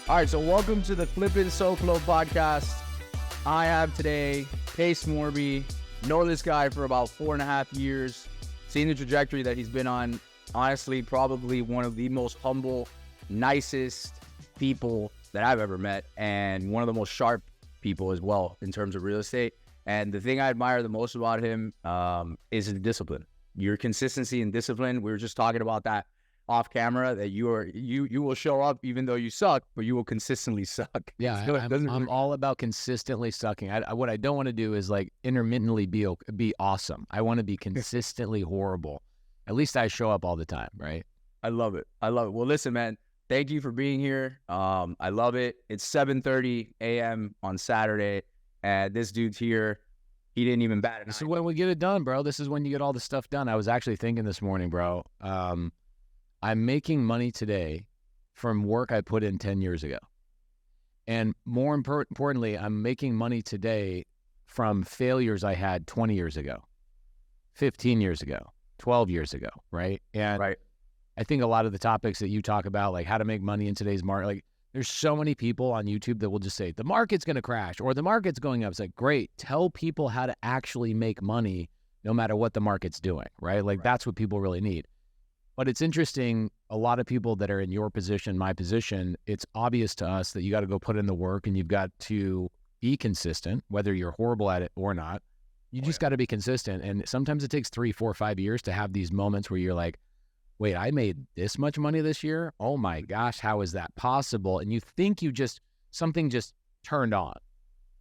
All right, so welcome to the Flippin SoFlo podcast. I have today Pace Morby. Know this guy for about 4.5 years. Seen the trajectory that he's been on. Honestly, probably one of the most humble, nicest people that I've ever met, and one of the most sharp people as well in terms of real estate. And the thing I admire the most about him is his discipline. Your consistency and discipline. We were just talking about that off camera, that you will show up even though you suck, but you will consistently suck. Yeah, So I'm all about consistently sucking. What I don't want to do is like intermittently be awesome. I want to be consistently horrible. At least I show up all the time, right? I love it. Well, listen, man, thank you for being here. I love it. It's 7:30 a.m. on Saturday, and this dude's here. He didn't even bat an eye. This is when we get it done, bro. This is when you get all the stuff done. I was actually thinking this morning, bro. I'm making money today from work I put in 10 years ago. And more importantly, I'm making money today from failures I had 20 years ago, 15 years ago, 12 years ago, right? And Right. I think a lot of the topics that you talk about, like how to make money in today's market, like there's so many people on YouTube that will just say, the market's going to crash or the market's going up. It's like, great, tell people how to actually make money no matter what the market's doing, right? Like that's what people really need. But it's interesting, a lot of people that are in your position, my position, it's obvious to us that you got to go put in the work and you've got to be consistent, whether you're horrible at it or not. You just got to be consistent. And sometimes it takes 3, 4, 5 years to have these moments where you're like, wait, I made this much money this year? Oh my gosh, how is that possible? And you think something just turned on.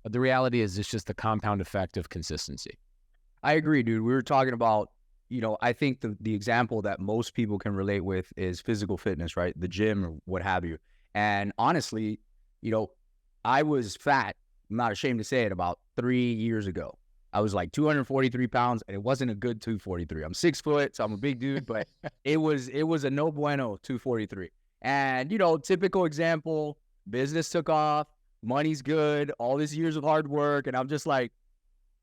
But the reality is it's just the compound effect of consistency. I agree, dude. We were talking about, I think the example that most people can relate with is physical fitness, right? The gym or what have you. And honestly, I was fat, I'm not ashamed to say it, about 3 years ago. I was like 243 pounds, and it wasn't a good 243. I'm 6 foot, so I'm a big dude, but it was a no bueno 243. And, typical example, business took off, money's good, all these years of hard work, and I'm just like,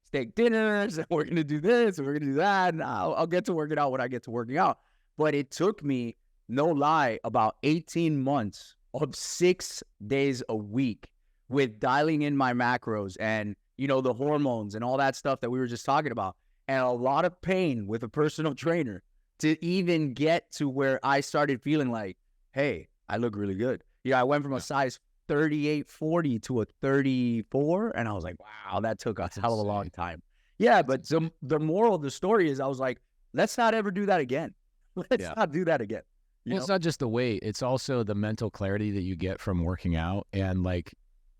steak dinners, and we're going to do this, and we're going to do that, and I'll get to working out when I get to working out. But it took me, no lie, about 18 months of 6 days a week with dialing in my macros and, the hormones and all that stuff that we were just talking about, and a lot of pain with a personal trainer to even get to where I started feeling like, hey, I look really good. I went from a size 38, 40 to a 34. And I was like, wow, that took a hell of a long time. Yeah. But the moral of the story is I was like, let's not ever do that again. Let's not do that again. It's not just the weight. It's also the mental clarity that you get from working out. And like,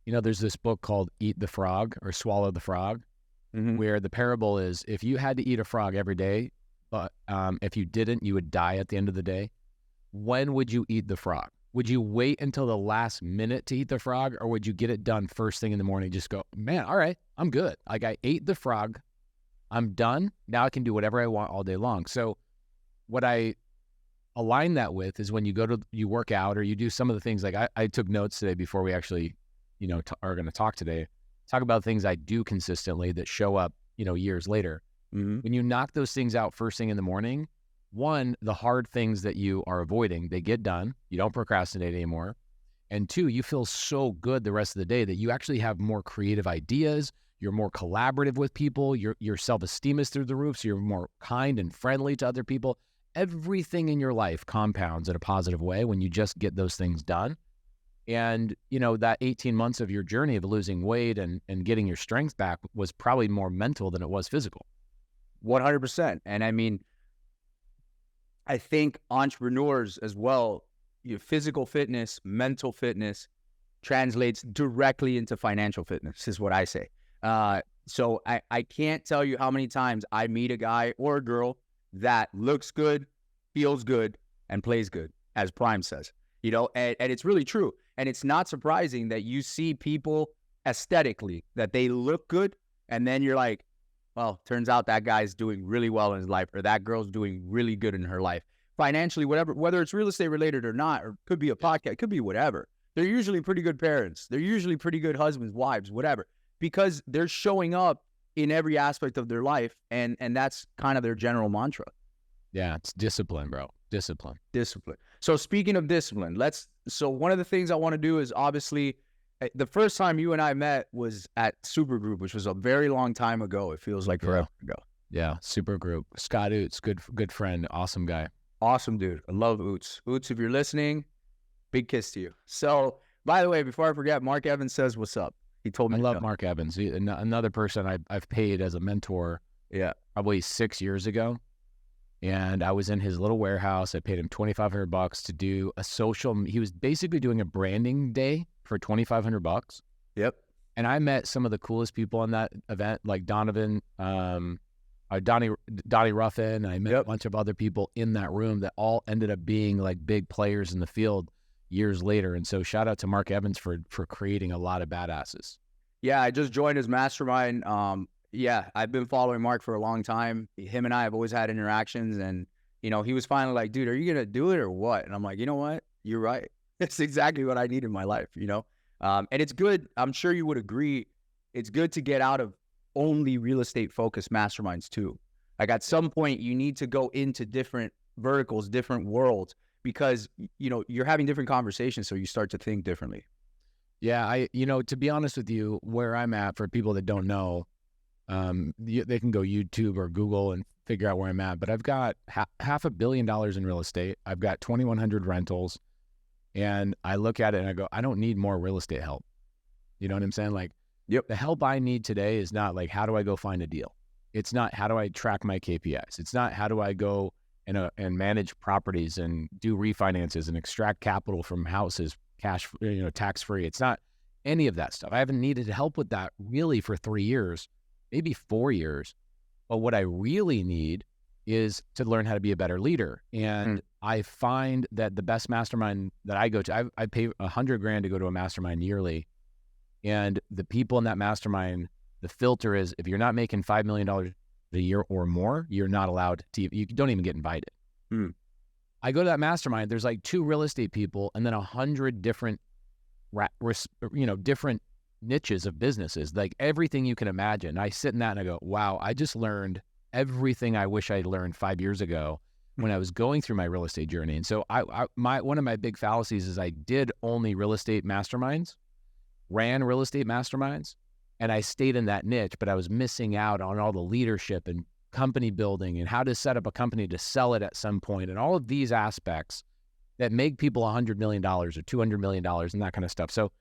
there's this book called Eat the Frog or Swallow the Frog, where the parable is if you had to eat a frog every day, but if you didn't, you would die at the end of the day. When would you eat the frog? Would you wait until the last minute to eat the frog, or would you get it done first thing in the morning? Just go, man, all right, I'm good. Like I ate the frog, I'm done. Now I can do whatever I want all day long. So what I align that with is when you work out or you do some of the things, like I took notes today before we actually, are going to talk today, talk about things I do consistently that show up, years later. When you knock those things out first thing in the morning, one, the hard things that you are avoiding, they get done. You don't procrastinate anymore. And two, you feel so good the rest of the day that you actually have more creative ideas. You're more collaborative with people. Your self-esteem is through the roof. So you're more kind and friendly to other people. Everything in your life compounds in a positive way when you just get those things done. And, that 18 months of your journey of losing weight and getting your strength back was probably more mental than it was physical. 100%. And I mean, I think entrepreneurs as well, physical fitness, mental fitness translates directly into financial fitness is what I say. So I can't tell you how many times I meet a guy or a girl that looks good, feels good, and plays good, as Prime says, and it's really true. And it's not surprising that you see people aesthetically that they look good. And then you're like, well, turns out that guy's doing really well in his life, or that girl's doing really good in her life. Financially, whether it's real estate related or not, or could be a podcast, could be whatever. They're usually pretty good parents. They're usually pretty good husbands, wives, whatever, because they're showing up in every aspect of their life. And that's kind of their general mantra. Yeah, it's discipline, bro. Discipline. So speaking of discipline, let's So one of the things I want to do is obviously the first time you and I met was at Supergroup, which was a very long time ago. It feels like forever ago. Yeah, Supergroup. Scott Oots, good friend, awesome guy. Awesome dude. I love Oots. Oots, if you're listening, big kiss to you. So, by the way, before I forget, Mark Evans says, "What's up?" He told me. I love Mark Evans. Another person I've paid as a mentor. Yeah, probably 6 years ago, and I was in his little warehouse. I paid him $2,500 to do a social. He was basically doing a branding day for $2,500. Yep. And I met some of the coolest people in that event, like Donovan, Donnie Ruffin. I met a bunch of other people in that room that all ended up being like big players in the field years later. And so shout out to Mark Evans for creating a lot of badasses. Yeah, I just joined his mastermind. Yeah, I've been following Mark for a long time. Him and I have always had interactions, and he was finally like, "Dude, are you gonna do it or what?" And I'm like, "You know what? You're right. It's exactly what I need in my life." And it's good. I'm sure you would agree. It's good to get out of only real estate focused masterminds too. Like at some point, you need to go into different verticals, different worlds, because you're having different conversations, so you start to think differently. Yeah, to be honest with you, where I'm at, for people that don't know, they can go YouTube or Google and figure out where I'm at. But I've got $500 million in real estate. I've got 2,100 rentals, and I look at it and I go, I don't need more real estate help. You know what I'm saying? Like, the help I need today is not like, how do I go find a deal? It's not how do I track my KPIs? It's not how do I go and manage properties and do refinances and extract capital from houses, cash, tax free. It's not any of that stuff. I haven't needed help with that really for 3 years. Maybe 4 years. But what I really need is to learn how to be a better leader. And I find that the best mastermind that I go to, I pay $100,000 to go to a mastermind yearly. And the people in that mastermind, the filter is if you're not making $5 million a year or more, you're not allowed to, you don't even get invited. I go to that mastermind, there's like 2 real estate people and then 100 different, different niches of businesses, like everything you can imagine. I sit in that and I go, wow, I just learned everything I wish I'd learned 5 years ago when I was going through my real estate journey. And so one of my big fallacies is I did only real estate masterminds, ran real estate masterminds, and I stayed in that niche, but I was missing out on all the leadership and company building and how to set up a company to sell it at some point and all of these aspects that make people $100 million or $200 million and that kind of stuff. So,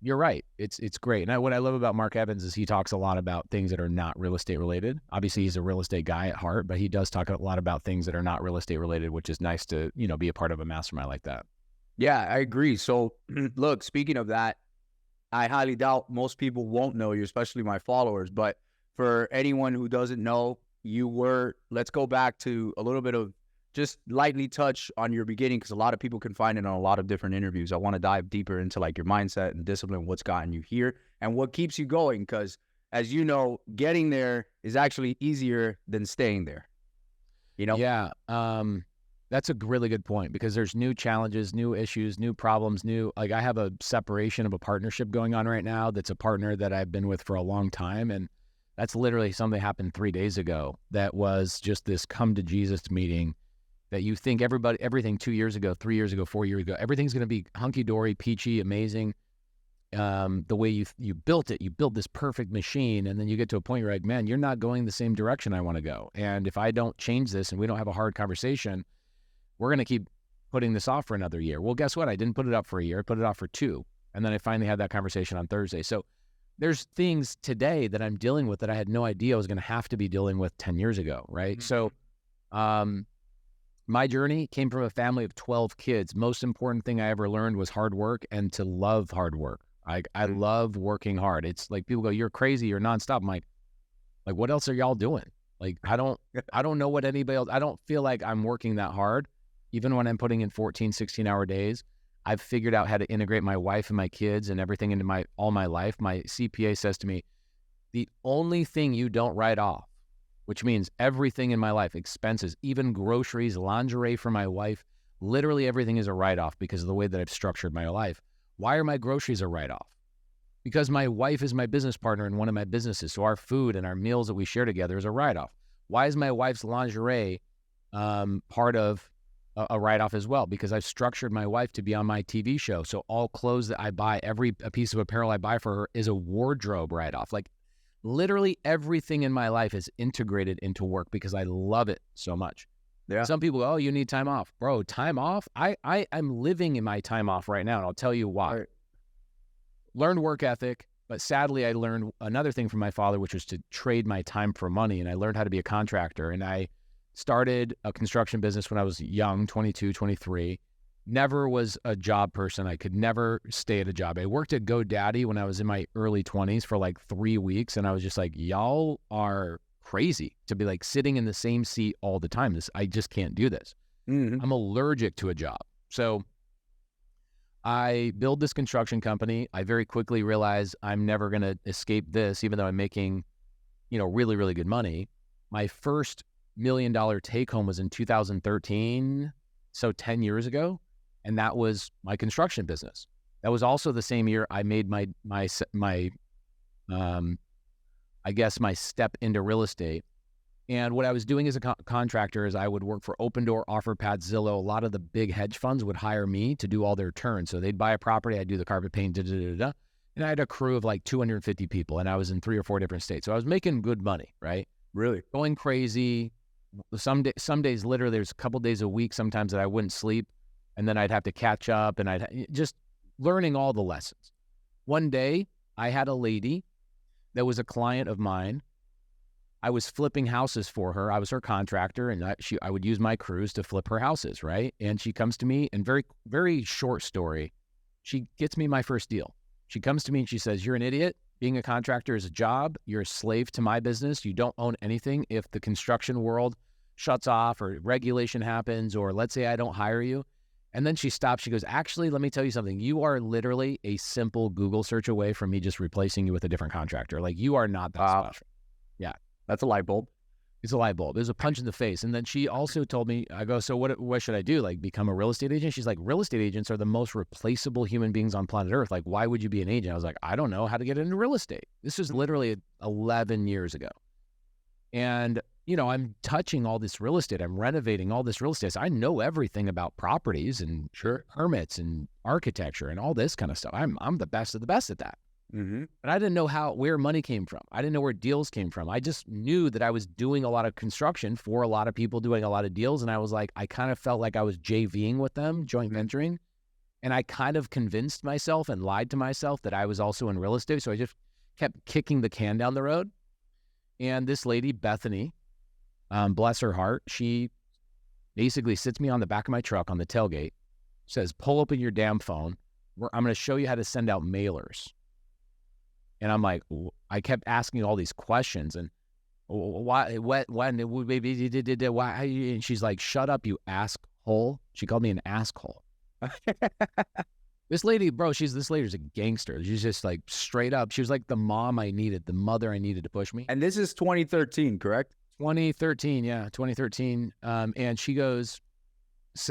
you're right. It's great. And what I love about Mark Evans is he talks a lot about things that are not real estate related. Obviously, he's a real estate guy at heart, but he does talk a lot about things that are not real estate related, which is nice to, be a part of a mastermind like that. Yeah, I agree. So look, speaking of that, I highly doubt most people won't know you, especially my followers. But for anyone who doesn't know, let's go back to a little bit of just lightly touch on your beginning, because a lot of people can find it on a lot of different interviews. I want to dive deeper into like your mindset and discipline, what's gotten you here and what keeps you going. Because as you know, getting there is actually easier than staying there. Yeah. That's a really good point, because there's new challenges, new issues, new problems, like I have a separation of a partnership going on right now. That's a partner that I've been with for a long time. And that's literally something that happened 3 days ago. That was just this come to Jesus meeting that you think everything 2 years ago, 3 years ago, 4 years ago, everything's going to be hunky-dory, peachy, amazing. The way you built it, you built this perfect machine, and then you get to a point where you're like, man, you're not going the same direction I want to go. And if I don't change this and we don't have a hard conversation, we're going to keep putting this off for another year. Well, guess what? I didn't put it up for a year. I put it off for 2. And then I finally had that conversation on Thursday. So there's things today that I'm dealing with that I had no idea I was going to have to be dealing with 10 years ago, right? So my journey came from a family of 12 kids. Most important thing I ever learned was hard work and to love hard work. I love working hard. It's like people go, you're crazy, you're nonstop. I'm like, what else are y'all doing? Like, I don't know what anybody else, I don't feel like I'm working that hard. Even when I'm putting in 14, 16-hour days, I've figured out how to integrate my wife and my kids and everything into all my life. My CPA says to me, the only thing you don't write off, which means everything in my life, expenses, even groceries, lingerie for my wife, literally everything is a write-off because of the way that I've structured my life. Why are my groceries a write-off? Because my wife is my business partner in one of my businesses. So our food and our meals that we share together is a write-off. Why is my wife's lingerie part of a write-off as well, because I've structured my wife to be on my TV show. So all clothes that I buy, a piece of apparel I buy for her is a wardrobe write-off. Like literally everything in my life is integrated into work because I love it so much. Yeah. Some people go, oh, you need time off. Bro, time off? I'm living in my time off right now, and I'll tell you why. Right. Learned work ethic, but sadly I learned another thing from my father, which was to trade my time for money, and I learned how to be a contractor. And I started a construction business when I was young, 22, 23. Never was a job person. I could never stay at a job. I worked at GoDaddy when I was in my early 20s for like 3 weeks, and I was just like, y'all are crazy to be like sitting in the same seat all the time. I just can't do this. Mm-hmm. I'm allergic to a job. So I build this construction company. I very quickly realized I'm never going to escape this, even though I'm making, really, really good money. My first $1 million take home was in 2013. So 10 years ago. And that was my construction business. That was also the same year I made my step into real estate. And what I was doing as a contractor is I would work for Open Door, OfferPad, Zillow. A lot of the big hedge funds would hire me to do all their turns. So they'd buy a property, I'd do the carpet paint, and I had a crew of like 250 people, and I was in 3 or 4 different states. So I was making good money, right? Really? Going crazy. Some days, literally, there's a couple days a week sometimes that I wouldn't sleep, and then I'd have to catch up, and I'd just learning all the lessons. One day, I had a lady that was a client of mine. I was flipping houses for her. I was her contractor, and I would use my crews to flip her houses, right? And she comes to me, and very, very short story, she gets me my first deal. She comes to me and she says, you're an idiot. Being a contractor is a job. You're a slave to my business. You don't own anything. If the construction world shuts off or regulation happens, or let's say I don't hire you. And then she stops. She goes, actually, let me tell you something. You are literally a simple Google search away from me just replacing you with a different contractor. Like, you are not that special. Yeah. That's a light bulb. It's a light bulb. It was a punch in the face. And then she also told me, I go, so what should I do? Like, become a real estate agent? She's like, real estate agents are the most replaceable human beings on planet Earth. Like, why would you be an agent? I was like, I don't know how to get into real estate. This was literally 11 years ago. And, I'm touching all this real estate. I'm renovating all this real estate. So I know everything about properties and permits and architecture and all this kind of stuff. I'm the best of the best at that. Mm-hmm. But I didn't know where money came from. I didn't know where deals came from. I just knew that I was doing a lot of construction for a lot of people, doing a lot of deals. And I was like, I kind of felt like I was JVing with them, joint venturing. And I kind of convinced myself and lied to myself that I was also in real estate. So I just kept kicking the can down the road. And this lady, Bethany, bless her heart, she basically sits me on the back of my truck on the tailgate, says, pull open your damn phone. I'm going to show you how to send out mailers. And I'm like, I kept asking all these questions, and why, when, why? And she's like, shut up, you asshole. She called me an asshole. This lady's a gangster. She's just like straight up. She was like the mom I needed, the mother I needed to push me. And this is 2013, correct? 2013, yeah, 2013. And she goes,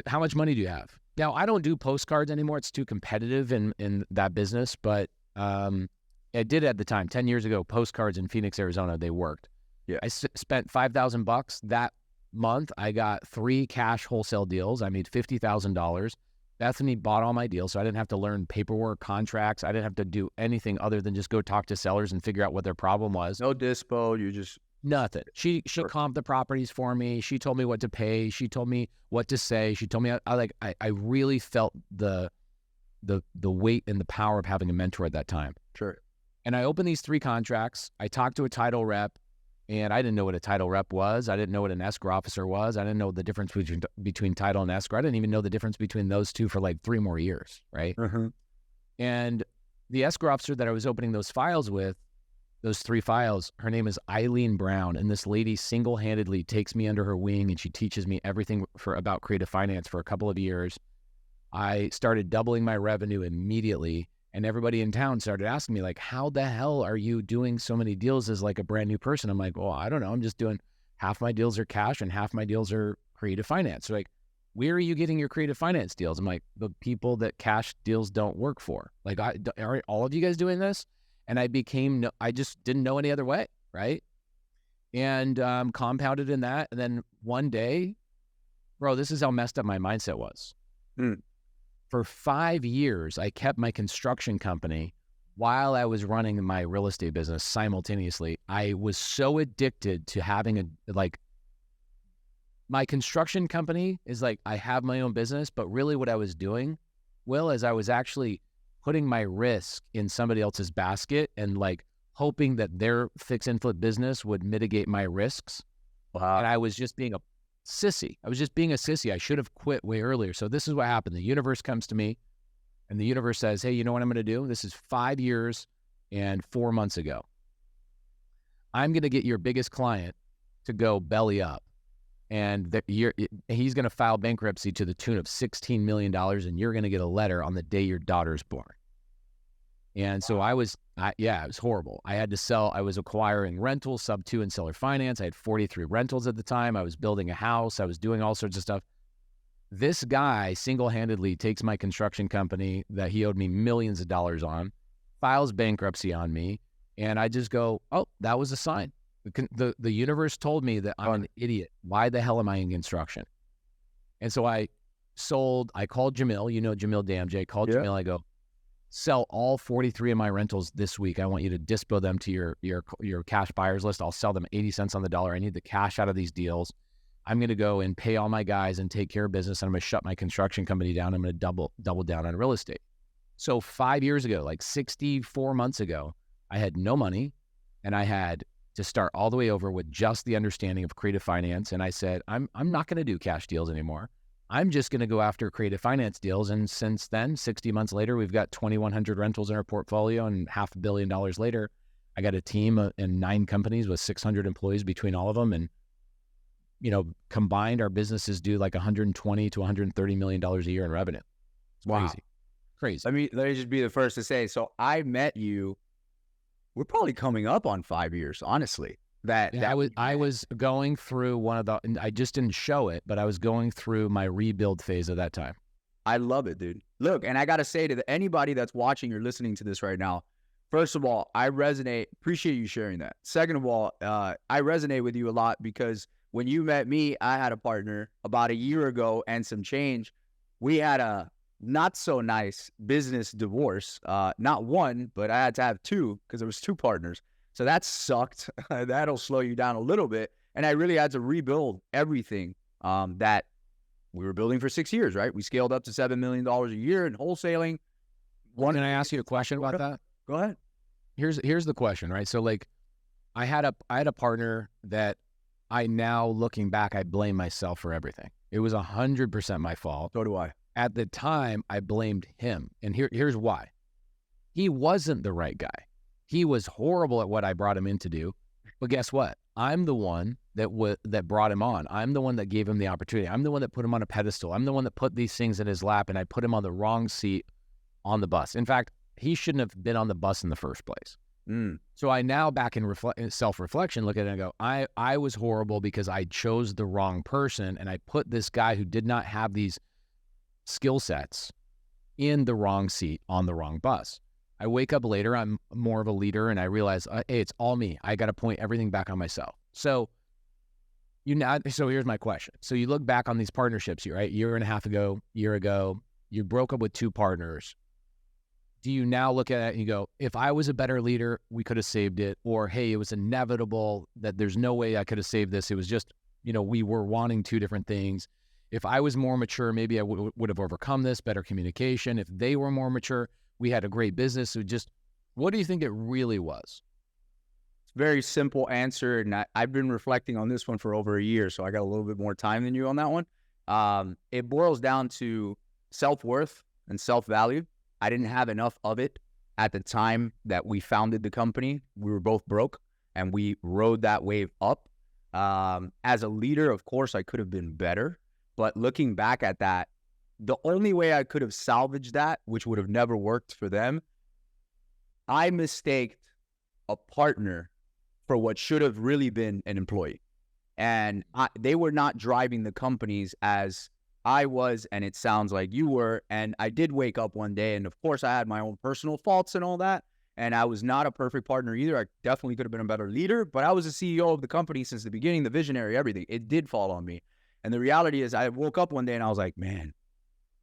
how much money do you have? Now, I don't do postcards anymore. It's too competitive in that business, but I did at the time, 10 years ago, postcards in Phoenix, Arizona, they worked. Yeah. I spent $5,000 that month. I got 3 cash wholesale deals. I made $50,000. Bethany bought all my deals, so I didn't have to learn paperwork, contracts. I didn't have to do anything other than just go talk to sellers and figure out what their problem was. No dispo, you just... Nothing. She comped the properties for me. She told me what to pay. She told me what to say. She told me, I really felt the weight and the power of having a mentor at that time. Sure. And I opened these 3 contracts. I talked to a title rep, and I didn't know what a title rep was. I didn't know what an escrow officer was. I didn't know the difference between title and escrow. I didn't even know the difference between those two for like 3 more years, right? Uh-huh. And the escrow officer that I was opening those files with, those 3 files, her name is Eileen Brown. And this lady single-handedly takes me under her wing, and she teaches me everything about creative finance for a couple of years. I started doubling my revenue immediately. And everybody in town started asking me, like, how the hell are you doing so many deals as like a brand new person? I'm like, well, I don't know. I'm just doing half my deals are cash and half my deals are creative finance. So like, where are you getting your creative finance deals? I'm like, the people that cash deals don't work for. Like, are all of you guys doing this? And I just didn't know any other way, right? And compounded in that. And then one day, Bro, this is how messed up my mindset was. Mm. For 5 years, I kept my construction company while I was running my real estate business simultaneously. I was so addicted to having my construction company is like, I have my own business, but really what I was doing, Will, is I was actually putting my risk in somebody else's basket and like hoping that their fix and flip business would mitigate my risks. Wow. And I was just being a sissy. I was just being a sissy. I should have quit way earlier. So this is what happened. The universe comes to me and the universe says, hey, you know what I'm going to do? This is 5 years and 4 months ago. I'm going to get your biggest client to go belly up. And he's going to file bankruptcy to the tune of $16 million, and you're going to get a letter on the day your daughter's born. And so it was horrible. I had to sell. I was acquiring rentals, sub 2 and seller finance. I had 43 rentals at the time. I was building a house. I was doing all sorts of stuff. This guy single-handedly takes my construction company that he owed me millions of dollars on, files bankruptcy on me, and I just go, oh, that was a sign. The universe told me that I'm an idiot. Why the hell am I in construction? And so I called Jamil, you know Jamil Damjay, called Jamil, I go, sell all 43 of my rentals this week. I want you to dispo them to your cash buyers list. I'll sell them 80 cents on the dollar. I need the cash out of these deals. I'm going to go and pay all my guys and take care of business. And I'm going to shut my construction company down. I'm going to double down on real estate. So 5 years ago, like 64 months ago, I had no money and I had to start all the way over with just the understanding of creative finance. And I said, I'm not going to do cash deals anymore. I'm just going to go after creative finance deals. And since then, 60 months later, we've got 2,100 rentals in our portfolio, and $500 million later, I got a team and 9 companies with 600 employees between all of them. And, you know, combined, our businesses do like $120 to $130 million a year in revenue. It's crazy. Let me just be the first to say, so I met you, we're probably coming up on 5 years, honestly. I was going through I just didn't show it, but I was going through my rebuild phase at that time. I love it, dude. Look, and I got to say to anybody that's watching or listening to this right now, first of all, I appreciate you sharing that. Second of all, I resonate with you a lot because when you met me, I had a partner about a year ago and some change. We had a not so nice business divorce, not one, but I had to have 2 because there was 2 partners. So that sucked. That'll slow you down a little bit. And I really had to rebuild everything that we were building for 6 years, right? We scaled up to $7 million a year in wholesaling. Can I ask you a question about that? Go ahead. Here's the question, right? So like I had a partner that I now looking back, I blame myself for everything. It was 100% my fault. So do I. At the time, I blamed him. And here's why. He wasn't the right guy. He was horrible at what I brought him in to do. But guess what? I'm the one that brought him on. I'm the one that gave him the opportunity. I'm the one that put him on a pedestal. I'm the one that put these things in his lap, and I put him on the wrong seat on the bus. In fact, he shouldn't have been on the bus in the first place. So I now back in self-reflection look at it and go, I was horrible because I chose the wrong person, and I put this guy who did not have these skill sets in the wrong seat on the wrong bus. I wake up later, I'm more of a leader, and I realize, hey, it's all me. I got to point everything back on myself. So here's my question. So you look back on these partnerships, right? Year ago, you broke up with 2 partners. Do you now look at it and you go, if I was a better leader, we could have saved it? Or, hey, it was inevitable that there's no way I could have saved this. It was just, we were wanting 2 different things. If I was more mature, maybe I would have overcome this, better communication. If they were more mature, we had a great business. So what do you think it really was? It's a very simple answer. And I've been reflecting on this one for over a year. So I got a little bit more time than you on that one. It boils down to self-worth and self-value. I didn't have enough of it at the time that we founded the company. We were both broke and we rode that wave up. As a leader, of course, I could have been better. But looking back at that, the only way I could have salvaged that, which would have never worked for them, I mistaked a partner for what should have really been an employee. And they were not driving the companies as I was, and it sounds like you were. And I did wake up one day, and of course, I had my own personal faults and all that. And I was not a perfect partner either. I definitely could have been a better leader, but I was the CEO of the company since the beginning, the visionary, everything. It did fall on me. And the reality is I woke up one day and I was like, man,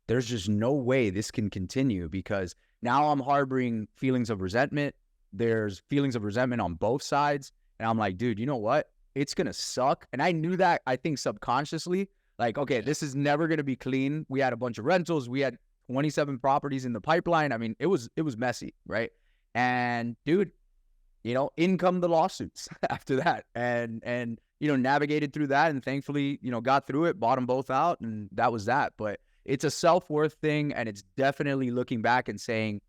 there's just no way this can continue, because now I'm harboring feelings of resentment. There's feelings of resentment on both sides. And I'm like, dude, you know what? It's going to suck. And I knew that, I think subconsciously, like, okay, this is never going to be clean. We had a bunch of rentals. We had 27 properties in the pipeline. I mean, it was messy, right? And dude, you know, in come the lawsuits after that, and you know, navigated through that, and thankfully, you know, got through it, bought them both out, and that was that. But it's a self-worth thing, and it's definitely looking back and saying,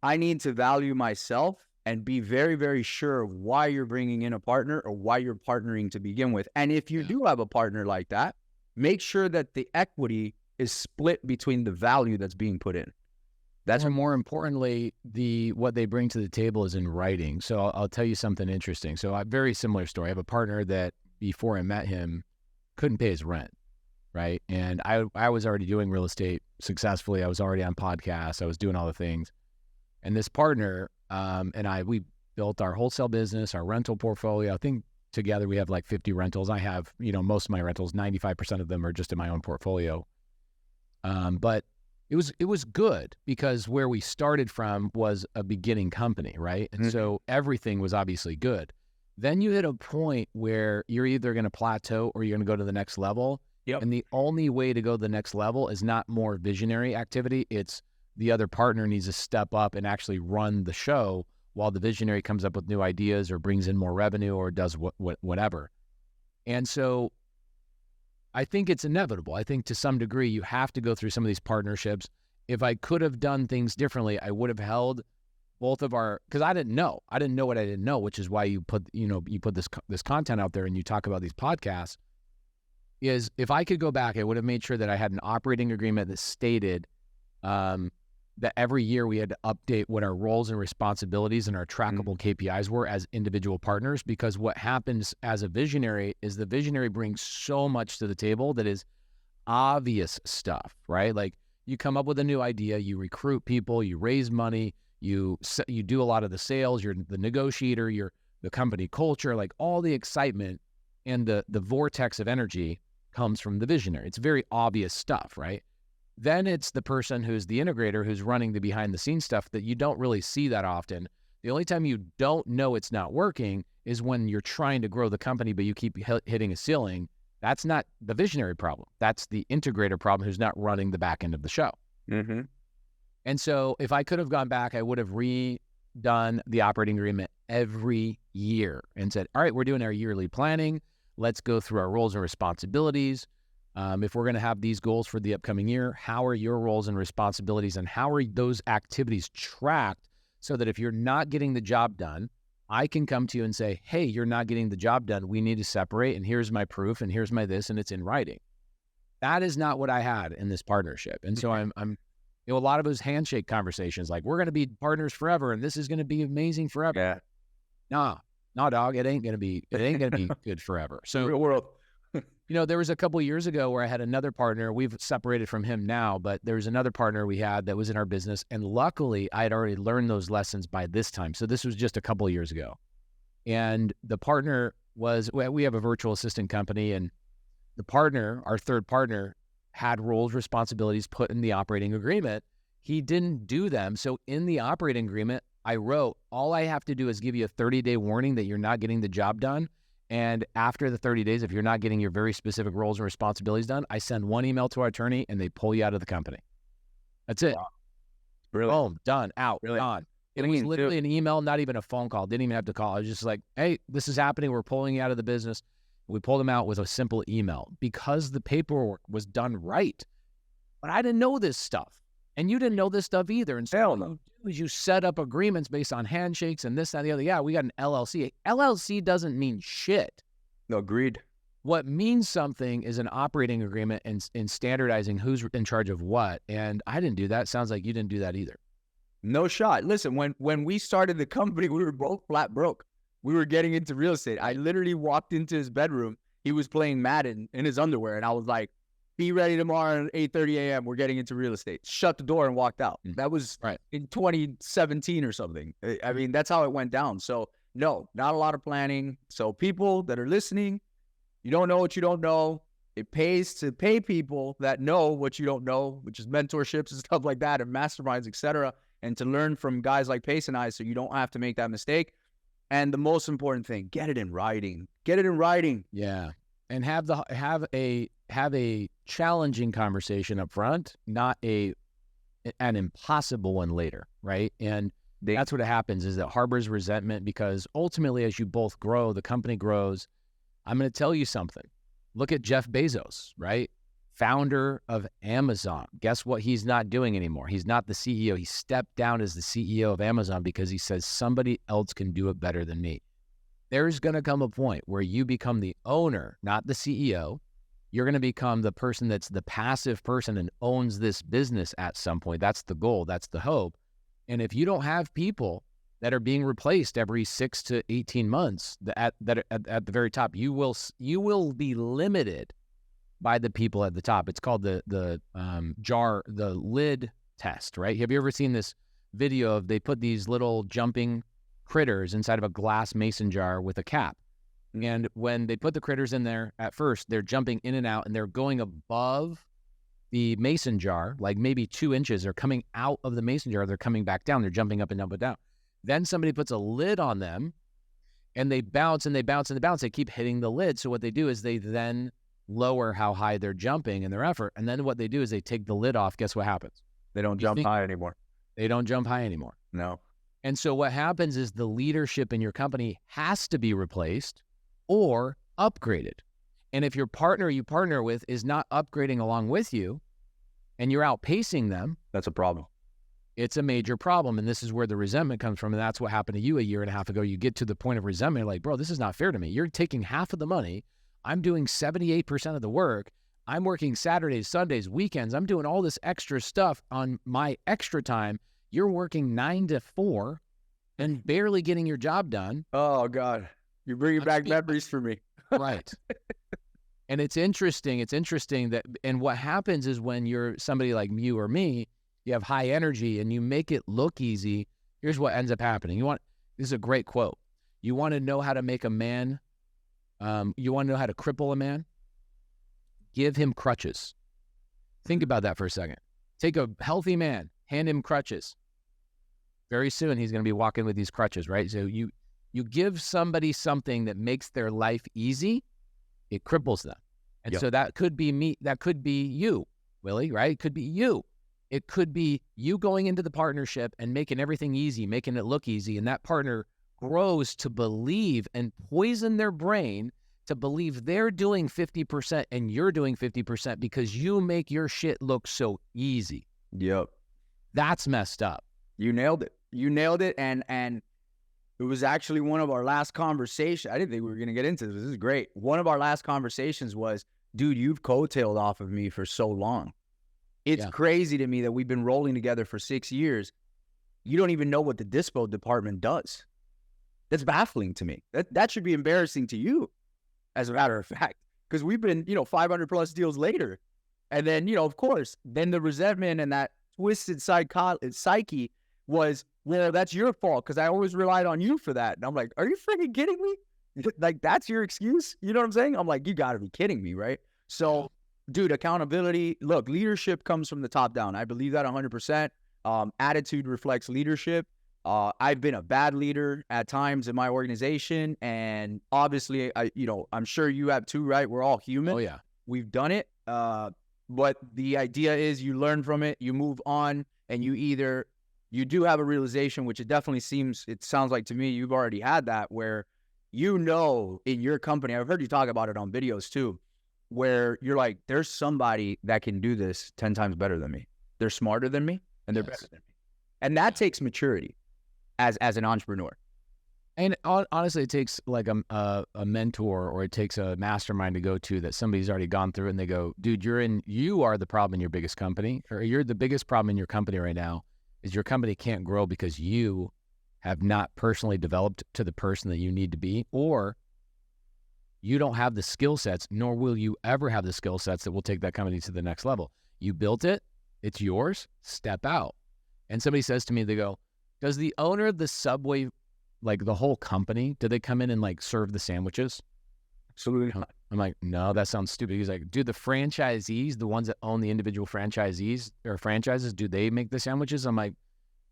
I need to value myself and be very, very sure of why you're bringing in a partner or why you're partnering to begin with. And if you do have a partner like that, make sure that the equity is split between the value that's being put in. That's more importantly, what they bring to the table is in writing. So I'll tell you something interesting. So a very similar story. I have a partner that before I met him couldn't pay his rent, right? And I was already doing real estate successfully. I was already on podcasts. I was doing all the things. And this partner we built our wholesale business, our rental portfolio. I think together we have like 50 rentals. I have, you know, most of my rentals, 95% of them are just in my own portfolio. But it was good because where we started from was a beginning company, right? And so everything was obviously good. Then you hit a point where you're either going to plateau or you're going to go to the next level. Yep. And the only way to go to the next level is not more visionary activity. It's the other partner needs to step up and actually run the show while the visionary comes up with new ideas or brings in more revenue or does whatever. And so I think it's inevitable. I think to some degree you have to go through some of these partnerships. If I could have done things differently, I would have held both of our, because I didn't know what I didn't know, which is why you put this content out there and you talk about these podcasts. Is if I could go back, I would have made sure that I had an operating agreement that stated that every year we had to update what our roles and responsibilities and our trackable KPIs were as individual partners. Because what happens as a visionary is the visionary brings so much to the table that is obvious stuff, right? Like you come up with a new idea, you recruit people, you raise money, you do a lot of the sales, you're the negotiator, you're the company culture, like all the excitement and the vortex of energy comes from the visionary. It's very obvious stuff, right? Then it's the person who's the integrator who's running the behind the scenes stuff that you don't really see that often. The only time you don't know it's not working is when you're trying to grow the company, but you keep hitting a ceiling. That's not the visionary problem. That's the integrator problem who's not running the back end of the show. Mm-hmm. And so if I could have gone back, I would have redone the operating agreement every year and said, all right, we're doing our yearly planning. Let's go through our roles and responsibilities. If we're going to have these goals for the upcoming year, how are your roles and responsibilities and how are those activities tracked so that if you're not getting the job done, I can come to you and say, hey, you're not getting the job done. We need to separate and here's my proof and here's my this and it's in writing. That is not what I had in this partnership. And so I'm a lot of those handshake conversations, like we're going to be partners forever and this is going to be amazing forever. Yeah. No, dog, it ain't going to be good forever. So real world. There was a couple of years ago where I had another partner. We've separated from him now, but there was another partner we had that was in our business. And luckily, I had already learned those lessons by this time. So this was just a couple of years ago. And the partner we have a virtual assistant company, and the partner, our third partner, had roles, responsibilities put in the operating agreement. He didn't do them. So in the operating agreement, I wrote, all I have to do is give you a 30-day warning that you're not getting the job done. And after the 30 days, if you're not getting your very specific roles and responsibilities done, I send one email to our attorney and they pull you out of the company. That's it. Wow. Really? Boom, done, out, really? gone. It was literally an email, not even a phone call. Didn't even have to call. I was just like, hey, this is happening. We're pulling you out of the business. We pulled him out with a simple email because the paperwork was done right. But I didn't know this stuff. And you didn't know this stuff either. And so what you do is you set up agreements based on handshakes and this and the other. Yeah, we got an LLC. LLC doesn't mean shit. No, agreed. What means something is an operating agreement and standardizing who's in charge of what. And I didn't do that. Sounds like you didn't do that either. No shot. Listen, when we started the company, we were both flat broke. We were getting into real estate. I literally walked into his bedroom. He was playing Madden in his underwear. And I was like, be ready tomorrow at 8:30 a.m. We're getting into real estate. Shut the door and walked out. That was in 2017 or something. I mean, that's how it went down. So no, not a lot of planning. So people that are listening, You don't know what you don't know. It pays to pay people that know what you don't know, which is mentorships and stuff like that, and masterminds, etc., and to learn from guys like Pace and I, so you don't have to make that mistake. And the most important thing, get it in writing. Get it in writing. Yeah. And have a challenging conversation up front, not an impossible one later, right? And that's what happens, is that harbors resentment, because ultimately, as you both grow, the company grows. I'm going to tell you something. Look at Jeff Bezos, right? Founder of Amazon. Guess what he's not doing anymore? He's not the CEO. He stepped down as the CEO of Amazon because he says somebody else can do it better than me. There's going to come a point where you become the owner, not the CEO. You're going to become the person that's the passive person and owns this business at some point. That's the goal. That's the hope. And if you don't have people that are being replaced every 6 to 18 months at the very top, you will be limited by the people at the top. It's called the lid test, right? Have you ever seen this video of, they put these little jumping critters inside of a glass mason jar with a cap? And when they put the critters in there, at first, they're jumping in and out, and they're going above the mason jar, like maybe 2 inches. They're coming out of the mason jar. They're coming back down. They're jumping up and down, but down. Then somebody puts a lid on them, and they bounce and they bounce and they bounce. They keep hitting the lid. So what they do is they then lower how high they're jumping and their effort. And then what they do is they take the lid off. Guess what happens? They don't jump high anymore. They don't jump high anymore. No. And so what happens is the leadership in your company has to be replaced or upgraded. And if your partner you partner with is not upgrading along with you and you're outpacing them, that's a problem. It's a major problem. And this is where the resentment comes from. And that's what happened to you a year and a half ago. You get to the point of resentment, like, bro, this is not fair to me. You're taking half of the money. I'm doing 78% of the work. I'm working Saturdays, Sundays, weekends. I'm doing all this extra stuff on my extra time. You're working 9 to 4 and barely getting your job done. Oh, God. You're bringing back memories for me. Right. And it's interesting. It's interesting that, and what happens is when you're somebody like you or me, you have high energy and you make it look easy. Here's what ends up happening. This is a great quote. You want to know how to make a man, you want to know how to cripple a man? Give him crutches. Think about that for a second. Take a healthy man, hand him crutches. Very soon he's going to be walking with these crutches, right? So you give somebody something that makes their life easy, it cripples them. And so that could be me. That could be you, Willie, right? It could be you. It could be you going into the partnership and making everything easy, making it look easy. And that partner grows to believe and poison their brain to believe they're doing 50% and you're doing 50% because you make your shit look so easy. Yep. That's messed up. You nailed it. You nailed it. And it was actually one of our last conversations. I didn't think we were going to get into this. This is great. One of our last conversations was, dude, you've coattailed off of me for so long. It's crazy to me that we've been rolling together for 6 years. You don't even know what the dispo department does. That's baffling to me. That should be embarrassing to you, as a matter of fact, because we've been, 500 plus deals later. And then, of course, then the resentment and that twisted psyche was, well, that's your fault because I always relied on you for that. And I'm like, are you freaking kidding me? Like, that's your excuse? You know what I'm saying? I'm like, you got to be kidding me, right? So, dude, accountability. Look, leadership comes from the top down. I believe that 100%. Attitude reflects leadership. I've been a bad leader at times in my organization. And obviously, I'm sure you have too, right? We're all human. Oh, yeah. We've done it. But the idea is you learn from it, you move on, and you do have a realization, which it sounds like to me, you've already had that, where in your company, I've heard you talk about it on videos too, where you're like, there's somebody that can do this 10 times better than me. They're smarter than me and they're better than me. And that takes maturity as an entrepreneur. And honestly, it takes like a mentor, or it takes a mastermind to go to that somebody's already gone through and they go, dude, you are the problem in your biggest company, or you're the biggest problem in your company right now is your company can't grow because you have not personally developed to the person that you need to be, or you don't have the skill sets, nor will you ever have the skill sets that will take that company to the next level. You built it. It's yours. Step out. And somebody says to me, they go, does the owner of the Subway, like the whole company, do they come in and like serve the sandwiches? Absolutely not. I'm like, no, that sounds stupid. He's like, dude, the franchisees, the ones that own the individual franchisees or franchises, do they make the sandwiches? I'm like,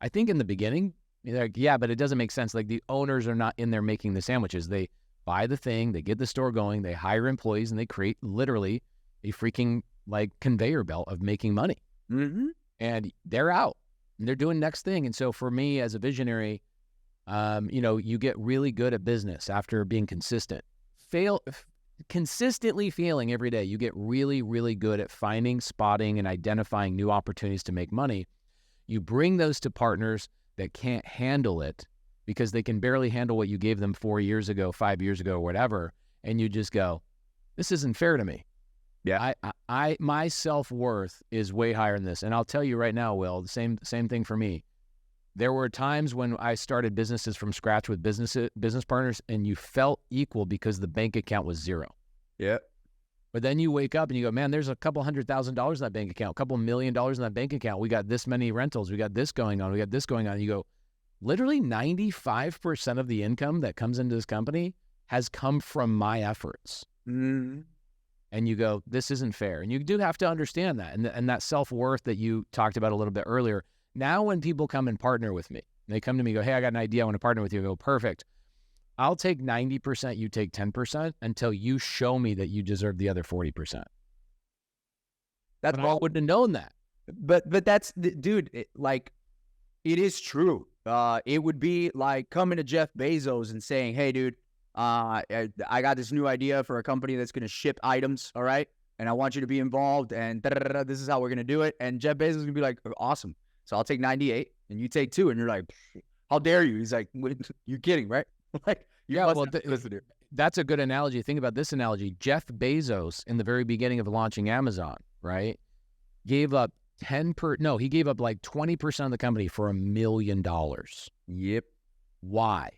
I think in the beginning, they're like, yeah, but it doesn't make sense. Like the owners are not in there making the sandwiches. They buy the thing, they get the store going, they hire employees, and they create literally a freaking like conveyor belt of making money. Mm-hmm. And they're out and they're doing next thing. And so for me as a visionary, you get really good at business after being consistent. Consistently failing every day, you get really, really good at finding, spotting, and identifying new opportunities to make money. You bring those to partners that can't handle it because they can barely handle what you gave them 4 years ago, 5 years ago, whatever, and you just go, this isn't fair to me. Yeah. My self-worth is way higher than this. And I'll tell you right now, Will, the same thing for me. There were times when I started businesses from scratch with business partners, and you felt equal because the bank account was zero. Yeah. But then you wake up and you go, man, there's a couple $100,000 in that bank account, a couple $1 million in that bank account. We got this many rentals. We got this going on. We got this going on. And you go, literally 95% of the income that comes into this company has come from my efforts. Mm-hmm. And you go, this isn't fair. And you do have to understand that. And that self-worth that you talked about a little bit earlier. Now when people come and partner with me, they come to me and go, hey, I got an idea. I want to partner with you. I go, perfect. I'll take 90%, you take 10% until you show me that you deserve the other 40%. That's all. I wouldn't have known that. But that's, dude, it is true. It would be like coming to Jeff Bezos and saying, hey, dude, I got this new idea for a company that's going to ship items, all right? And I want you to be involved, and this is how we're going to do it. And Jeff Bezos is going to be like, awesome. So I'll take 98 and you take 2. And you're like, how dare you? He's like, you're kidding, right? Like, yeah, well, that's a good analogy. Think about this analogy. Jeff Bezos, in the very beginning of launching Amazon, right, gave up he gave up like 20% of the company for $1 million. Yep. Why?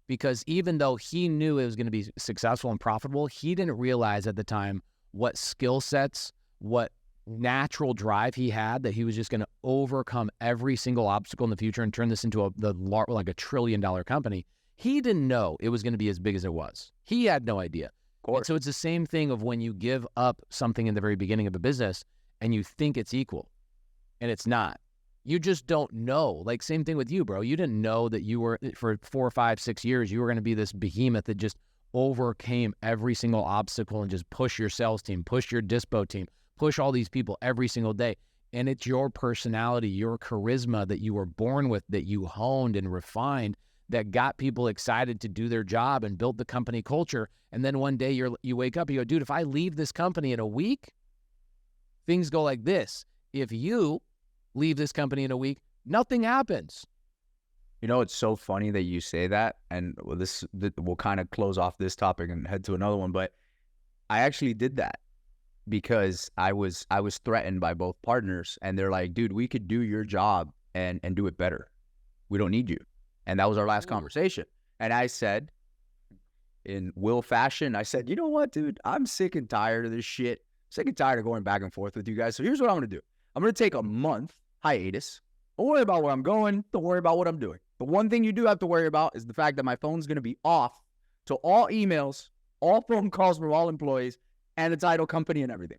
Because even though he knew it was going to be successful and profitable, he didn't realize at the time what skill sets, what natural drive he had, that he was just going to overcome every single obstacle in the future and turn this into like $1 trillion company. He didn't know it was going to be as big as it was. He had no idea. Of course. And so it's the same thing of when you give up something in the very beginning of a business and you think it's equal, and it's not. You just don't know. Like, same thing with you, bro. You didn't know that you were, for 4, 5, 6 years, you were going to be this behemoth that just overcame every single obstacle and just push your sales team, push your dispo team, push all these people every single day. And it's your personality, your charisma that you were born with, that you honed and refined, that got people excited to do their job and build the company culture. And then one day you wake up and you go, dude, if I leave this company in a week, things go like this. If you leave this company in a week, nothing happens. You know, it's so funny that you say that, and we'll kind of close off this topic and head to another one, but I actually did that because I was threatened by both partners, and they're like, dude, we could do your job and do it better. We don't need you. And that was our last conversation. And I said, in Will fashion, I said, you know what, dude, I'm sick and tired of this shit. Sick and tired of going back and forth with you guys. So here's what I'm going to do. I'm going to take a month hiatus. Don't worry about where I'm going. Don't worry about what I'm doing. The one thing you do have to worry about is the fact that my phone's going to be off to all emails, all phone calls from all employees, and the title company and everything.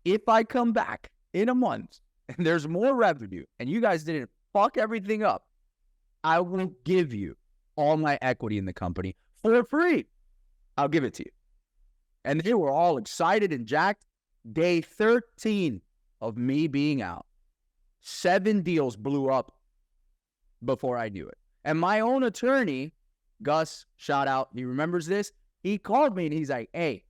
If I come back in a month and there's more revenue and you guys didn't fuck everything up, I will give you all my equity in the company for free. I'll give it to you. And they were all excited and jacked. Day 13 of me being out, 7 deals blew up before I knew it. And my own attorney, Gus, shout out, he remembers this. He called me and he's like, hey,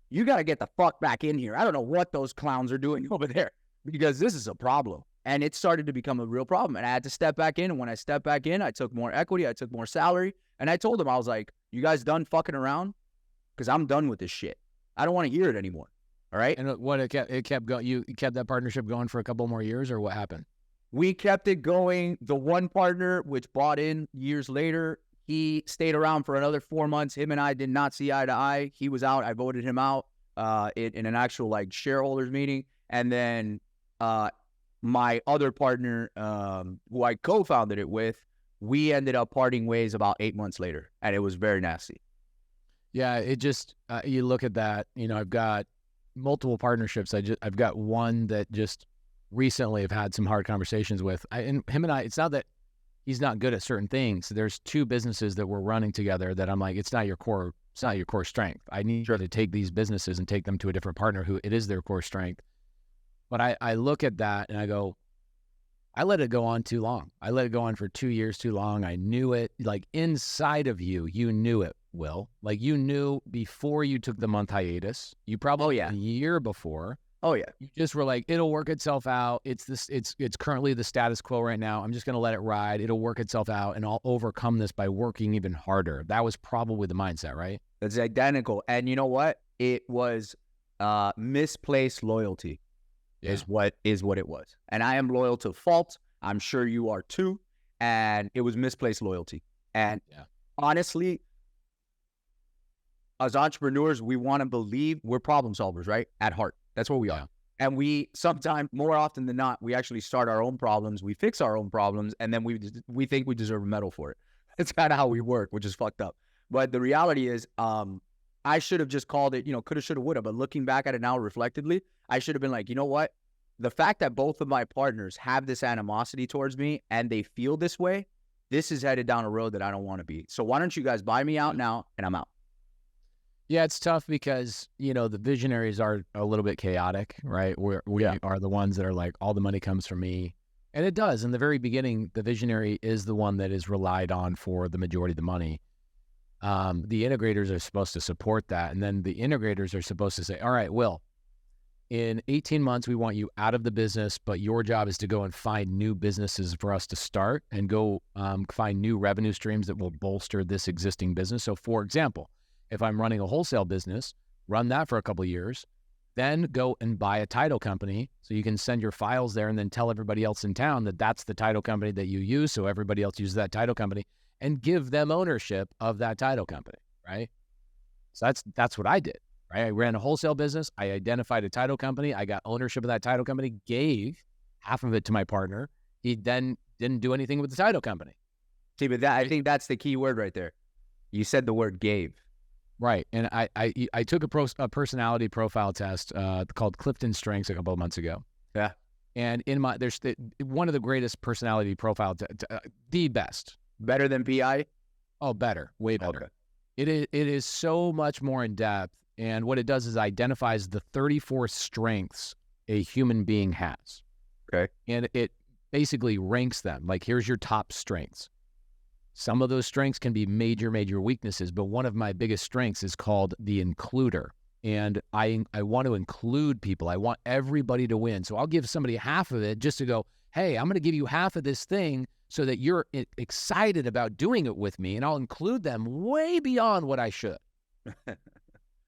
you got to get the fuck back in here. I don't know what those clowns are doing over there because this is a problem. And it started to become a real problem. And I had to step back in. And when I stepped back in, I took more equity. I took more salary. And I told him, I was like, you guys done fucking around? Because I'm done with this shit. I don't want to hear it anymore. All right. And what it kept going. You kept that partnership going for a couple more years, or what happened? We kept it going. The one partner, which bought in years later, he stayed around for another 4 months. Him and I did not see eye to eye. He was out. I voted him out in an actual like shareholders meeting. And then my other partner, who I co-founded it with, we ended up parting ways about 8 months later, and it was very nasty. Yeah, it just you look at that. You know, I've got multiple partnerships. I've got one that just recently I've had some hard conversations with. And him and I, it's not that he's not good at certain things. There's two businesses that we're running together that I'm like, it's not your core strength. I need you to take these businesses and take them to a different partner who it is their core strength. But I look at that and I go, I let it go on too long. I let it go on for 2 years too long. I knew it. Like inside of you, you knew it, Will. Like you knew before you took the month hiatus. You probably a year before. Oh yeah. You just were like, it'll work itself out. It's currently the status quo right now. I'm just gonna let it ride. It'll work itself out and I'll overcome this by working even harder. That was probably the mindset, right? That's identical. And you know what? It was misplaced loyalty. Is what it was. And I am loyal to fault. I'm sure you are too. And it was misplaced loyalty. And honestly, as entrepreneurs, we want to believe we're problem solvers, right? At heart. That's what we are. And we sometimes, more often than not, we actually start our own problems. We fix our own problems. And then we think we deserve a medal for it. That's kind of how we work, which is fucked up. But the reality is, I should have just called it, coulda, shoulda, woulda. But looking back at it now reflectively, I should have been like, you know what? The fact that both of my partners have this animosity towards me and they feel this way, this is headed down a road that I don't want to be. So why don't you guys buy me out now and I'm out? Yeah, it's tough because, the visionaries are a little bit chaotic, right? We are the ones that are like, all the money comes from me. And it does. In the very beginning, the visionary is the one that is relied on for the majority of the money. The integrators are supposed to support that. And then the integrators are supposed to say, all right, Will, in 18 months, we want you out of the business, but your job is to go and find new businesses for us to start and go find new revenue streams that will bolster this existing business. So for example, if I'm running a wholesale business, run that for a couple of years, then go and buy a title company so you can send your files there and then tell everybody else in town that that's the title company that you use. So everybody else uses that title company and give them ownership of that title company, right? So that's what I did. Right? I ran a wholesale business. I identified a title company. I got ownership of that title company, gave half of it to my partner. He then didn't do anything with the title company. See, but I think that's the key word right there. You said the word gave. Right. And I took a personality profile test called Clifton Strengths a couple of months ago. Yeah. And there's one of the greatest personality profile, the best. Better than PI? Oh, better. Way better. Okay. It is so much more in depth. And what it does is identifies the 34 strengths a human being has. Okay. And it basically ranks them. Like, here's your top strengths. Some of those strengths can be major, major weaknesses, but one of my biggest strengths is called the includer. And I want to include people. I want everybody to win. So I'll give somebody half of it just to go, hey, I'm going to give you half of this thing so that you're excited about doing it with me. And I'll include them way beyond what I should.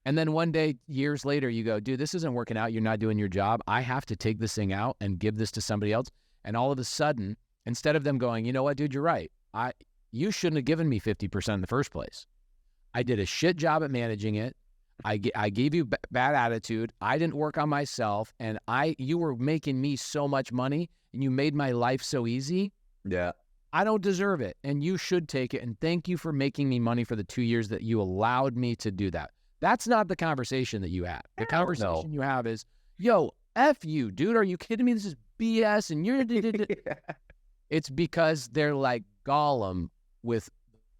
And then one day, years later, you go, dude, this isn't working out. You're not doing your job. I have to take this thing out and give this to somebody else. And all of a sudden, instead of them going, you know what, dude, you're right. You shouldn't have given me 50% in the first place. I did a shit job at managing it. I gave you bad attitude. I didn't work on myself. And you were making me so much money and you made my life so easy. Yeah. I don't deserve it. And you should take it. And thank you for making me money for the 2 years that you allowed me to do that. That's not the conversation that you have. The conversation you have is, yo, F you, dude. Are you kidding me? This is BS. And you're... It's because they're like Gollum with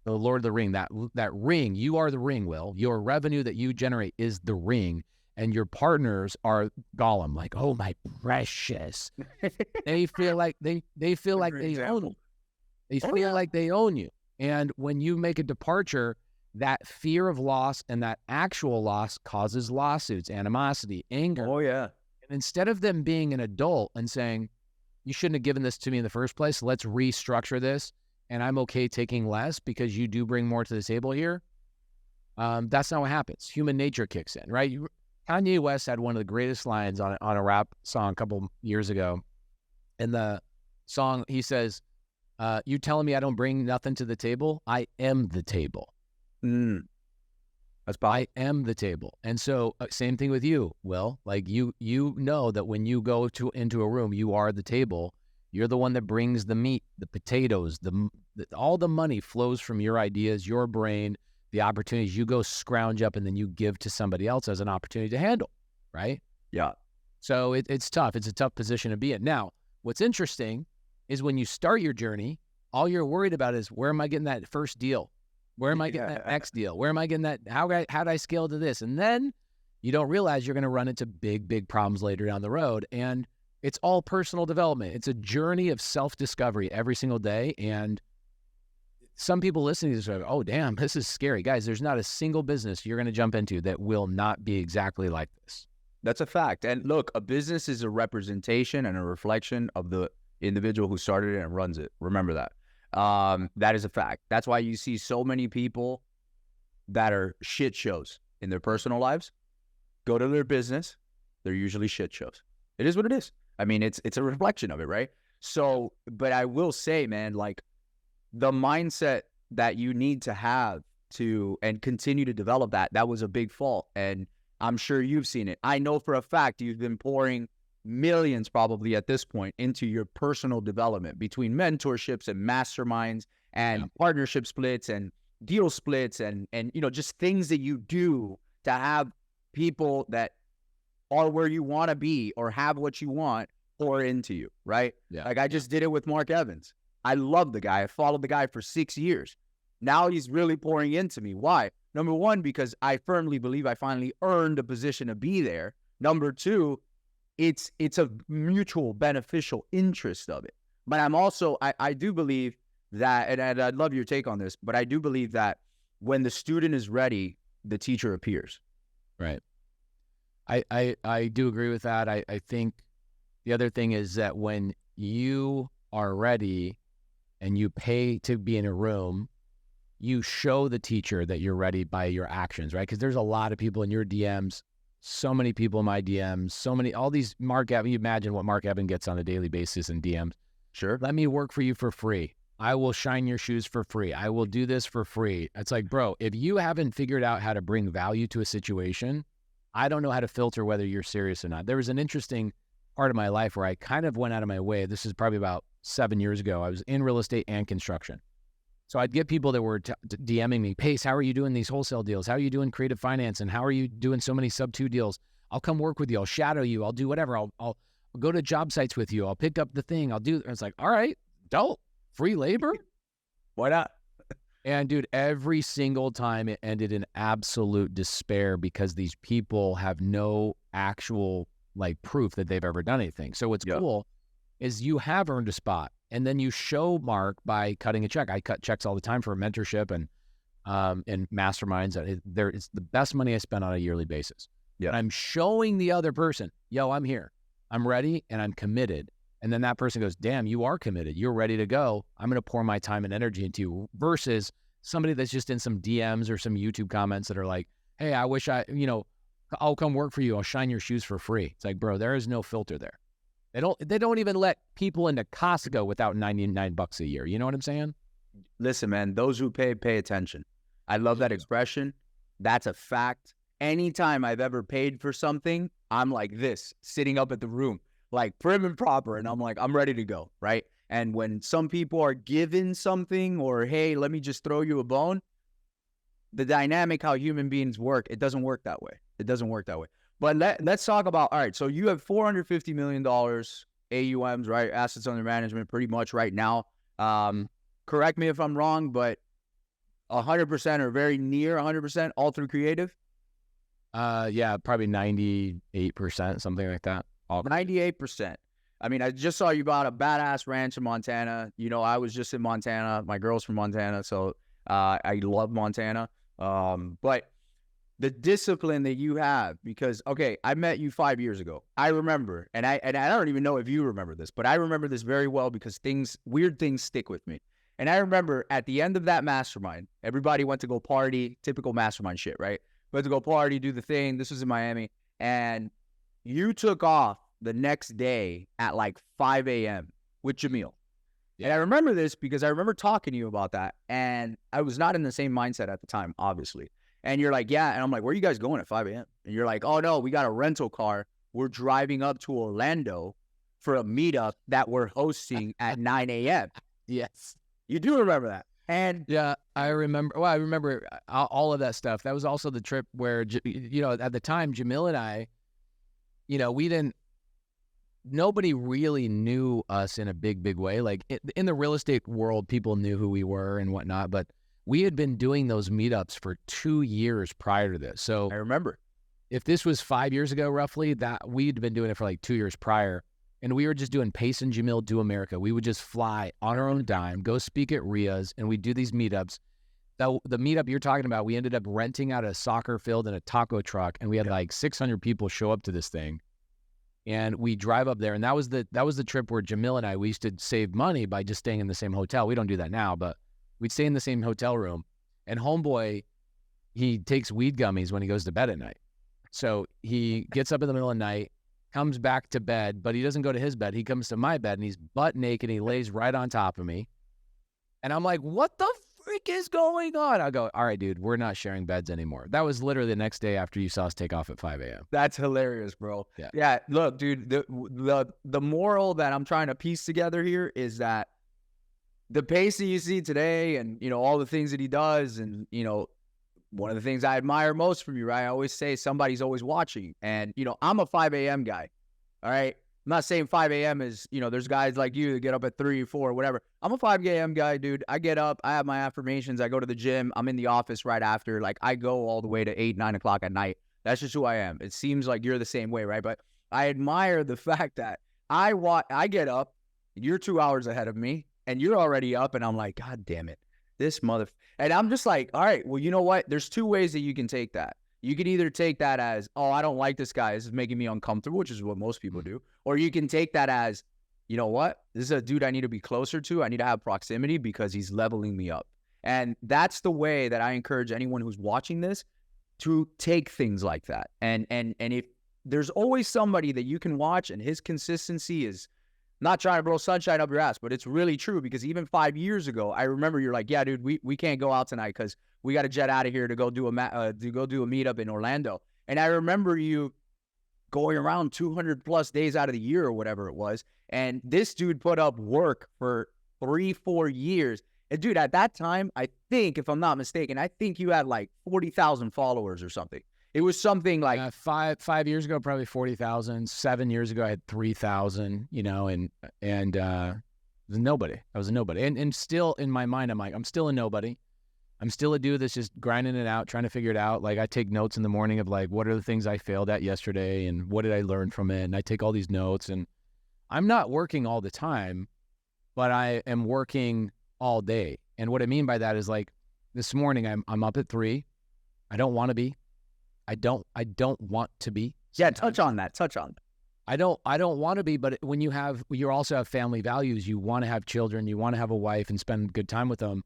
the Lord of the Ring. That ring, you are the ring, Will. Your revenue that you generate is the ring. And your partners are Gollum. Like, oh, my precious. They feel like they own you. They feel like they own you. And when you make a departure, that fear of loss and that actual loss causes lawsuits, animosity, anger. Oh, yeah. And instead of them being an adult and saying, you shouldn't have given this to me in the first place, let's restructure this, and I'm okay taking less because you do bring more to the table here, that's not what happens. Human nature kicks in, right? Kanye West had one of the greatest lines on a rap song a couple years ago. In the song, he says, you telling me I don't bring nothing to the table? I am the table. That's I am the table. And so same thing with you, Will. Like you know that when you go into a room, you are the table. You're the one that brings the meat, the potatoes, all the money flows from your ideas, your brain, the opportunities you go scrounge up and then you give to somebody else as an opportunity to handle, right? Yeah. So it's tough. It's a tough position to be in. Now, what's interesting is when you start your journey, all you're worried about is, where am I getting that first deal? Where am I getting that next deal? Where am I getting that? How do I scale to this? And then you don't realize you're going to run into big, big problems later down the road. And it's all personal development. It's a journey of self-discovery every single day. And some people listening to this are, oh, damn, this is scary. Guys, there's not a single business you're going to jump into that will not be exactly like this. That's a fact. And look, a business is a representation and a reflection of the individual who started it and runs it. Remember that. That is a fact. That's why you see so many people that are shit shows in their personal lives. Go to their business, they're usually shit shows. It is what it is. I mean, it's a reflection of it, right? So, but I will say, man, like, the mindset that you need to have to and continue to develop that was a big fault. And I'm sure you've seen it. I know for a fact you've been pouring millions probably at this point into your personal development between mentorships and masterminds and partnership splits and deal splits and just things that you do to have people that are where you want to be or have what you want pour into you, right? Yeah. Like I just did it with Mark Evans. I love the guy. I followed the guy for 6 years. Now he's really pouring into me. Why? Number one, because I firmly believe I finally earned a position to be there. Number two, it's a mutual beneficial interest of it. But I'm also, I do believe that, and I'd love your take on this, but I do believe that when the student is ready, the teacher appears. Right. I do agree with that. I think the other thing is that when you are ready and you pay to be in a room, you show the teacher that you're ready by your actions, right? Because there's a lot of people in your DMs, so many people in my DMs, all these Mark Evan, you imagine what Mark Evan gets on a daily basis in DMs. Sure. Let me work for you for free. I will shine your shoes for free. I will do this for free. It's like, bro, if you haven't figured out how to bring value to a situation, I don't know how to filter whether you're serious or not. There was an interesting part of my life where I kind of went out of my way. This is probably about 7 years ago. I was in real estate and construction. So I'd get people that were DMing me, Pace, how are you doing these wholesale deals? How are you doing creative finance? And how are you doing so many sub-2 deals? I'll come work with you. I'll shadow you. I'll do whatever. I'll go to job sites with you. I'll pick up the thing. I'll do. It's like, all right, dope. Free labor? Why not? And dude, every single time it ended in absolute despair because these people have no actual like proof that they've ever done anything. So what's cool is you have earned a spot, and then you show Mark by cutting a check. I cut checks all the time for mentorship and masterminds. It's the best money I spend on a yearly basis. Yeah. And I'm showing the other person, yo, I'm here. I'm ready and I'm committed. And then that person goes, damn, you are committed. You're ready to go. I'm going to pour my time and energy into you, versus somebody that's just in some DMs or some YouTube comments that are like, hey, I wish I'll come work for you. I'll shine your shoes for free. It's like, bro, there is no filter there. They don't even let people into Costco without $99 a year. You know what I'm saying? Listen, man, those who pay attention. I love that expression. That's a fact. Anytime I've ever paid for something, I'm like this, sitting up at the room, like prim and proper. And I'm like, I'm ready to go, right? And when some people are given something or, hey, let me just throw you a bone, the dynamic, how human beings work, it doesn't work that way. It doesn't work that way. But let's talk about, all right, so you have $450 million AUMs, right? Assets under management pretty much right now. Correct me if I'm wrong, but 100% or very near 100% all through creative? Yeah, probably 98%, something like that. 98%. I mean, I just saw you bought a badass ranch in Montana. You know, I was just in Montana. My girl's from Montana, so I love Montana. But the discipline that you have, because, okay, I met you 5 years ago. I remember, and I don't even know if you remember this, but I remember this very well because weird things stick with me. And I remember at the end of that mastermind, everybody went to go party, typical mastermind shit, right? Went to go party, do the thing. This was in Miami. And you took off the next day at like 5 a.m. with Jamil. Yeah. And I remember this because I remember talking to you about that. And I was not in the same mindset at the time, obviously. And you're like, yeah. And I'm like, where are you guys going at 5 a.m.? And you're like, oh, no, we got a rental car. We're driving up to Orlando for a meetup that we're hosting at 9 a.m. Yes. You do remember that. And Yeah, I remember. Well, I remember all of that stuff. That was also the trip where, at the time, Jamil and I, we didn't. Nobody really knew us in a big way. Like in the real estate world, people knew who we were and whatnot, but we had been doing those meetups for 2 years prior to this. So I remember. if this was 5 years ago, roughly, that we'd been doing it for like 2 years prior. And we were just doing Pace and Jamil Do America. We would just fly on our own dime, go speak at RIAs, and we'd do these meetups. The meetup you're talking about, we ended up renting out a soccer field and a taco truck, and we had like 600 people show up to this thing. And we drive up there, and that was the trip where Jamil and I, we used to save money by just staying in the same hotel. We don't do that now, but we'd stay in the same hotel room. And homeboy, he takes weed gummies when he goes to bed at night. So he gets up in the middle of the night, comes back to bed, but he doesn't go to his bed. He comes to my bed, and he's butt naked, and he lays right on top of me. And I'm like, what the freak is going on? I go, all right, dude, we're not sharing beds anymore. That was literally the next day after you saw us take off at 5 a.m. That's hilarious, bro. Yeah. Look, dude, the moral that I'm trying to piece together here is that the Pace that you see today and, all the things that he does and, one of the things I admire most from you, right? I always say somebody's always watching. And, I'm a 5 a.m. guy. All right. I'm not saying 5 a.m. is, there's guys like you that get up at 3 or 4 or whatever. I'm a 5 a.m. guy, dude. I get up. I have my affirmations. I go to the gym. I'm in the office right after. Like, I go all the way to 8, 9 o'clock at night. That's just who I am. It seems like you're the same way, right? But I admire the fact that I get up. You're 2 hours ahead of me. And you're already up. And I'm like, God damn it. This mother. And I'm just like, all right, well, you know what? There's 2 ways that you can take that. You could either take that as, oh, I don't like this guy. This is making me uncomfortable, which is what most people do. Or you can take that as, you know what? This is a dude I need to be closer to. I need to have proximity because he's leveling me up. And that's the way that I encourage anyone who's watching this to take things like that. And if there's always somebody that you can watch and his consistency is not trying to blow sunshine up your ass, but it's really true because even 5 years ago, I remember you're like, yeah, dude, we can't go out tonight because we got to jet out of here to go do a meetup in Orlando. And I remember you going around 200 plus days out of the year or whatever it was. And this dude put up work for 3-4 years. And dude, at that time, I think, if I'm not mistaken, I think you had like 40,000 followers or something. It was something like 5 years ago, probably 40,000. 7 years ago, I had 3,000. And was nobody. I was a nobody. And still in my mind, I'm like, I'm still a nobody. I'm still a dude that's just grinding it out, trying to figure it out. Like I take notes in the morning of like, what are the things I failed at yesterday and what did I learn from it? And I take all these notes and I'm not working all the time, but I am working all day. And what I mean by that is like this morning, I'm up at 3. I don't want to be. I don't want to be. Yeah, touch on that. I don't want to be, but when you also have family values, you want to have children, you want to have a wife and spend good time with them.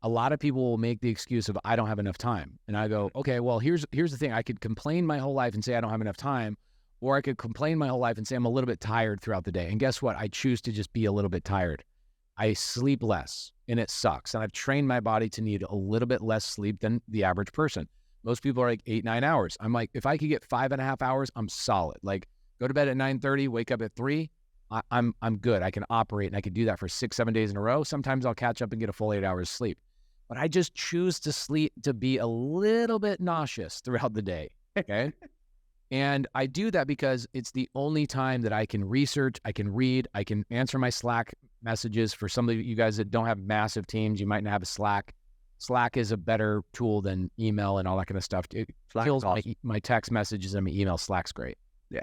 A lot of people will make the excuse of, I don't have enough time. And I go, okay, well, here's the thing. I could complain my whole life and say I don't have enough time, or I could complain my whole life and say I'm a little bit tired throughout the day. And guess what? I choose to just be a little bit tired. I sleep less and it sucks. And I've trained my body to need a little bit less sleep than the average person. Most people are like 8, 9 hours. I'm like, if I could get 5.5 hours, I'm solid. Like go to bed at 9:30, wake up at 3. I'm good. I can operate and I can do that for 6, 7 days in a row. Sometimes I'll catch up and get a full 8 hours sleep. But I just choose to be a little bit nauseous throughout the day, okay? And I do that because it's the only time that I can research, I can read, I can answer my Slack messages. For some of you guys that don't have massive teams, you might not have a Slack. Slack is a better tool than email and all that kind of stuff. It kills my text messages and my email. Slack's great. Yeah.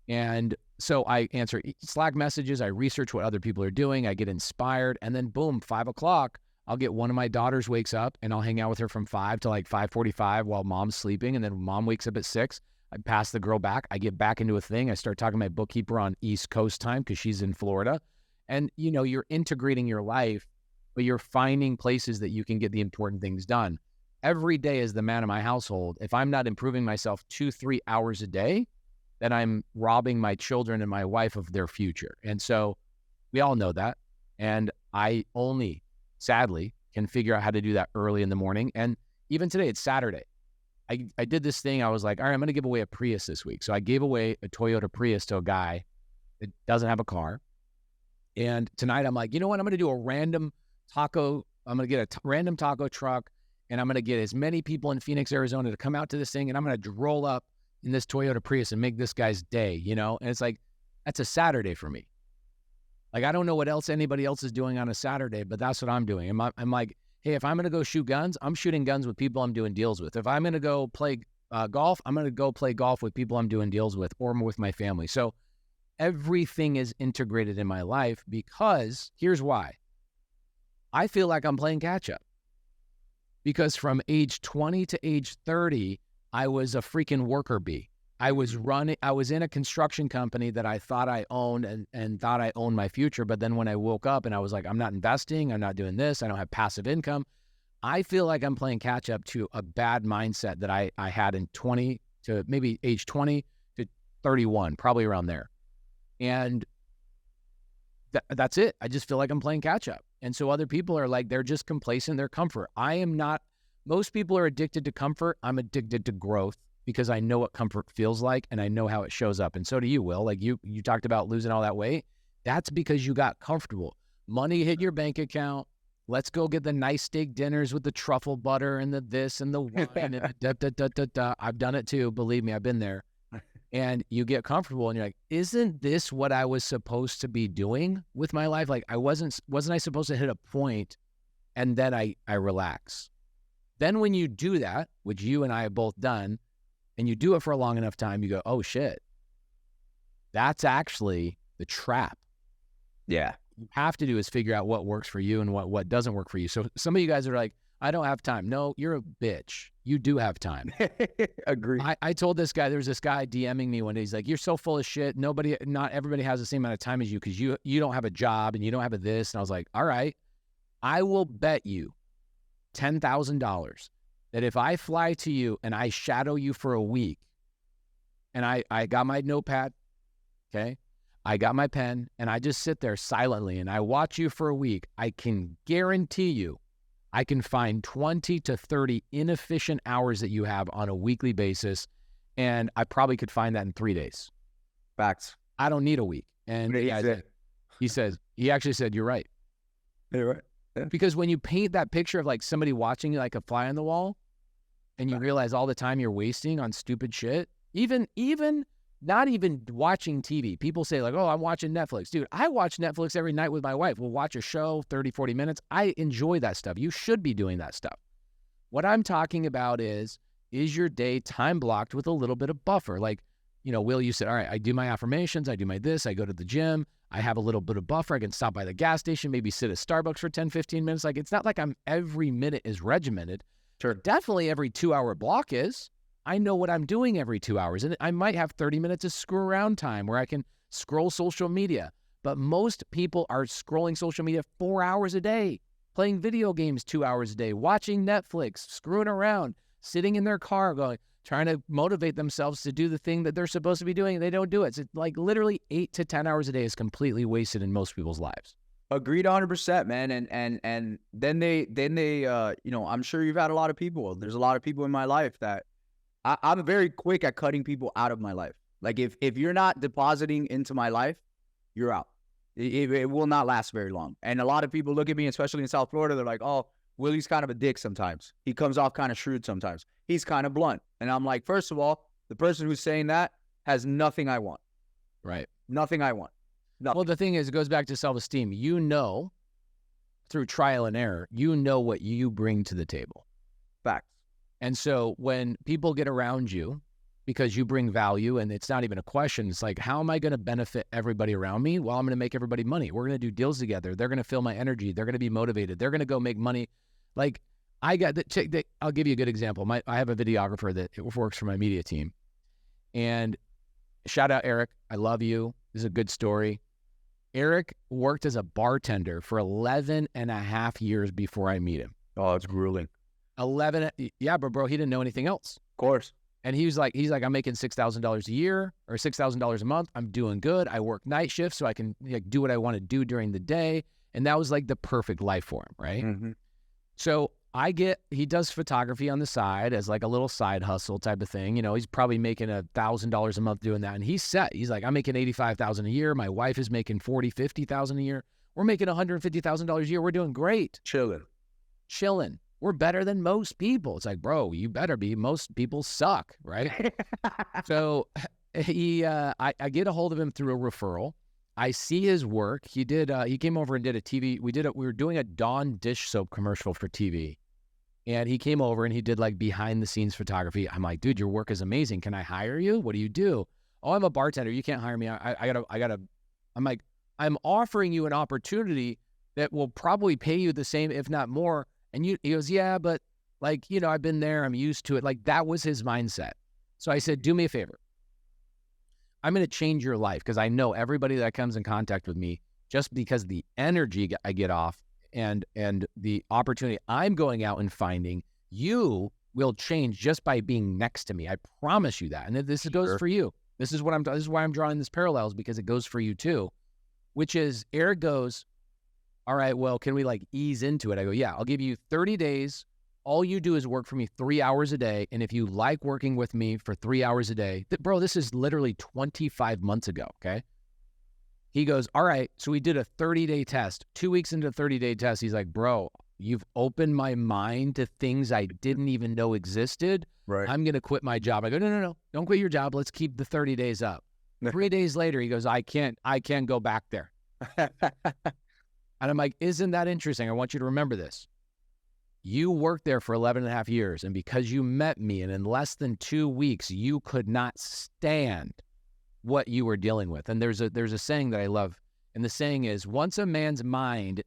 And so I answer Slack messages, I research what other people are doing, I get inspired, and then boom, 5 o'clock, I'll get one of my daughters wakes up and I'll hang out with her from 5 to like 5:45 while mom's sleeping. And then mom wakes up at 6. I pass the girl back. I get back into a thing. I start talking to my bookkeeper on East Coast time because she's in Florida. And, you're integrating your life, but you're finding places that you can get the important things done. Every day as the man of my household, if I'm not improving myself 2-3 hours a day, then I'm robbing my children and my wife of their future. And so we all know that. And I only, sadly, can figure out how to do that early in the morning. And even today, it's Saturday. I did this thing. I was like, all right, I'm going to give away a Prius this week. So I gave away a Toyota Prius to a guy that doesn't have a car. And tonight I'm like, you know what? I'm going to do a random taco I'm going to get a random taco truck, and I'm going to get as many people in Phoenix, Arizona to come out to this thing, and I'm going to roll up in this Toyota Prius and make this guy's day, you know? And it's like, that's a Saturday for me. Like, I don't know what else anybody else is doing on a Saturday, but that's what I'm doing. I'm like, hey, if I'm going to go shoot guns, I'm shooting guns with people I'm doing deals with. If I'm going to go play golf, I'm going to go play golf with people I'm doing deals with or with my family. So everything is integrated in my life because here's why. I feel like I'm playing catch up because from age 20 to age 30, I was a freaking worker bee. I was in a construction company that I thought I owned and thought I owned my future. But then when I woke up and I was like, I'm not investing, I'm not doing this, I don't have passive income. I feel like I'm playing catch up to a bad mindset that I had in 20 to maybe age 20 to 31, probably around there. And that's it. I just feel like I'm playing catch up. And so other people are like, they're just complacent, they're comfort. I am not. Most people are addicted to comfort. I'm addicted to growth because I know what comfort feels like and I know how it shows up. And so do you, Will. Like you talked about losing all that weight. That's because you got comfortable. Money hit your bank account. Let's go get the nice steak dinners with the truffle butter and the this and the wine and the I've done it too. Believe me, I've been there. And you get comfortable and you're like, isn't this what I was supposed to be doing with my life? Like wasn't I supposed to hit a point and then I relax? Then when you do that, which you and I have both done, and you do it for a long enough time, you go, oh shit, that's actually the trap. Yeah. You have to do is figure out what works for you and what doesn't work for you. So some of you guys are like, I don't have time. No, you're a bitch. You do have time. Agree. I told this guy, there was this guy DMing me one day. He's like, you're so full of shit. Not everybody has the same amount of time as you because you don't have a job and you don't have a this. And I was like, all right, I will bet you $10,000 that if I fly to you and I shadow you for a week and I got my notepad, okay, I got my pen and I just sit there silently and I watch you for a week, I can guarantee you I can find 20 to 30 inefficient hours that you have on a weekly basis, and I probably could find that in 3 days. Facts. I don't need a week. And he actually said, you're right. You're right. Yeah. Because when you paint that picture of like somebody watching you like a fly on the wall and you realize all the time you're wasting on stupid shit, even not even watching TV. People say like, oh, I'm watching Netflix. Dude, I watch Netflix every night with my wife. We'll watch a show, 30, 40 minutes. I enjoy that stuff. You should be doing that stuff. What I'm talking about is your day time blocked with a little bit of buffer? Like, you know, Will, you said, all right, I do my affirmations, I do my this, I go to the gym, I have a little bit of buffer. I can stop by the gas station, maybe sit at Starbucks for 10, 15 minutes. Like, it's not like every minute is regimented. Sure. Definitely every 2-hour block is. I know what I'm doing every 2 hours. And I might have 30 minutes of screw around time where I can scroll social media. But most people are scrolling social media 4 hours a day, playing video games 2 hours a day, watching Netflix, screwing around, sitting in their car trying to motivate themselves to do the thing that they're supposed to be doing, and they don't do it. So like literally 8 to 10 hours a day is completely wasted in most people's lives. Agreed 100%, man. And then they you know, I'm sure you've had a lot of people. There's a lot of people in my life that I'm very quick at cutting people out of my life. Like if you're not depositing into my life, you're out. It will not last very long. And a lot of people look at me, especially in South Florida, they're like, oh, Willie's kind of a dick sometimes. He comes off kind of shrewd sometimes. He's kind of blunt. And I'm like, first of all, the person who's saying that has nothing I want. Right. Nothing I want. Nothing. Well, the thing is, it goes back to self-esteem. You know, through trial and error, you know what you bring to the table. Facts. And so when people get around you because you bring value, and it's not even a question, it's like, how am I going to benefit everybody around me? Well, I'm going to make everybody money. We're going to do deals together. They're going to feel my energy. They're going to be motivated. They're going to go make money. Like, I'll give you a good example. I have a videographer that works for my media team. And shout out Eric. I love you. This is a good story. Eric worked as a bartender for 11 and a half years before I meet him. Oh, it's grueling. 11. Yeah, but bro, he didn't know anything else. Of course. And he's like, I'm making $6,000 a year or $6,000 a month. I'm doing good. I work night shifts so I can do what I want to do during the day. And that was like the perfect life for him, right? Mm-hmm. So he does photography on the side as like a little side hustle type of thing. You know, he's probably making $1,000 a month doing that. And he's set. He's like, I'm making $85,000 a year. My wife is making $40,000, $50,000 a year. We're making $150,000 a year. We're doing great. Chilling. chilling. We're better than most people. It's like, bro, you better be. Most people suck, right? So I get a hold of him through a referral. I see his work. He came over and did a TV. We were doing a Dawn dish soap commercial for TV. And he came over and he did like behind the scenes photography. I'm like, dude, your work is amazing. Can I hire you? What do you do? Oh, I'm a bartender. You can't hire me. I'm like, I'm offering you an opportunity that will probably pay you the same, if not more. And he goes, yeah, but like, I've been there. I'm used to it. Like that was his mindset. So I said, do me a favor. I'm going to change your life because I know everybody that comes in contact with me, just because the energy I get off and the opportunity I'm going out and finding, you will change just by being next to me. I promise you that. And this goes for you. This is why I'm drawing this parallels, because it goes for you too, which is Eric goes, all right, well, can we like ease into it? I go, yeah, I'll give you 30 days. All you do is work for me 3 hours a day. And if you like working with me for 3 hours a day, bro, this is literally 25 months ago. Okay. He goes, all right. So we did a 30-day test. 2 weeks into the 30-day test, he's like, bro, you've opened my mind to things I didn't even know existed. Right. I'm going to quit my job. I go, no. Don't quit your job. Let's keep the 30 days up. 3 days later, he goes, I can't go back there. And I'm like, isn't that interesting? I want you to remember this. You worked there for 11 and a half years. And because you met me and in less than 2 weeks, you could not stand what you were dealing with. And there's a saying that I love. And the saying is, once a man's mind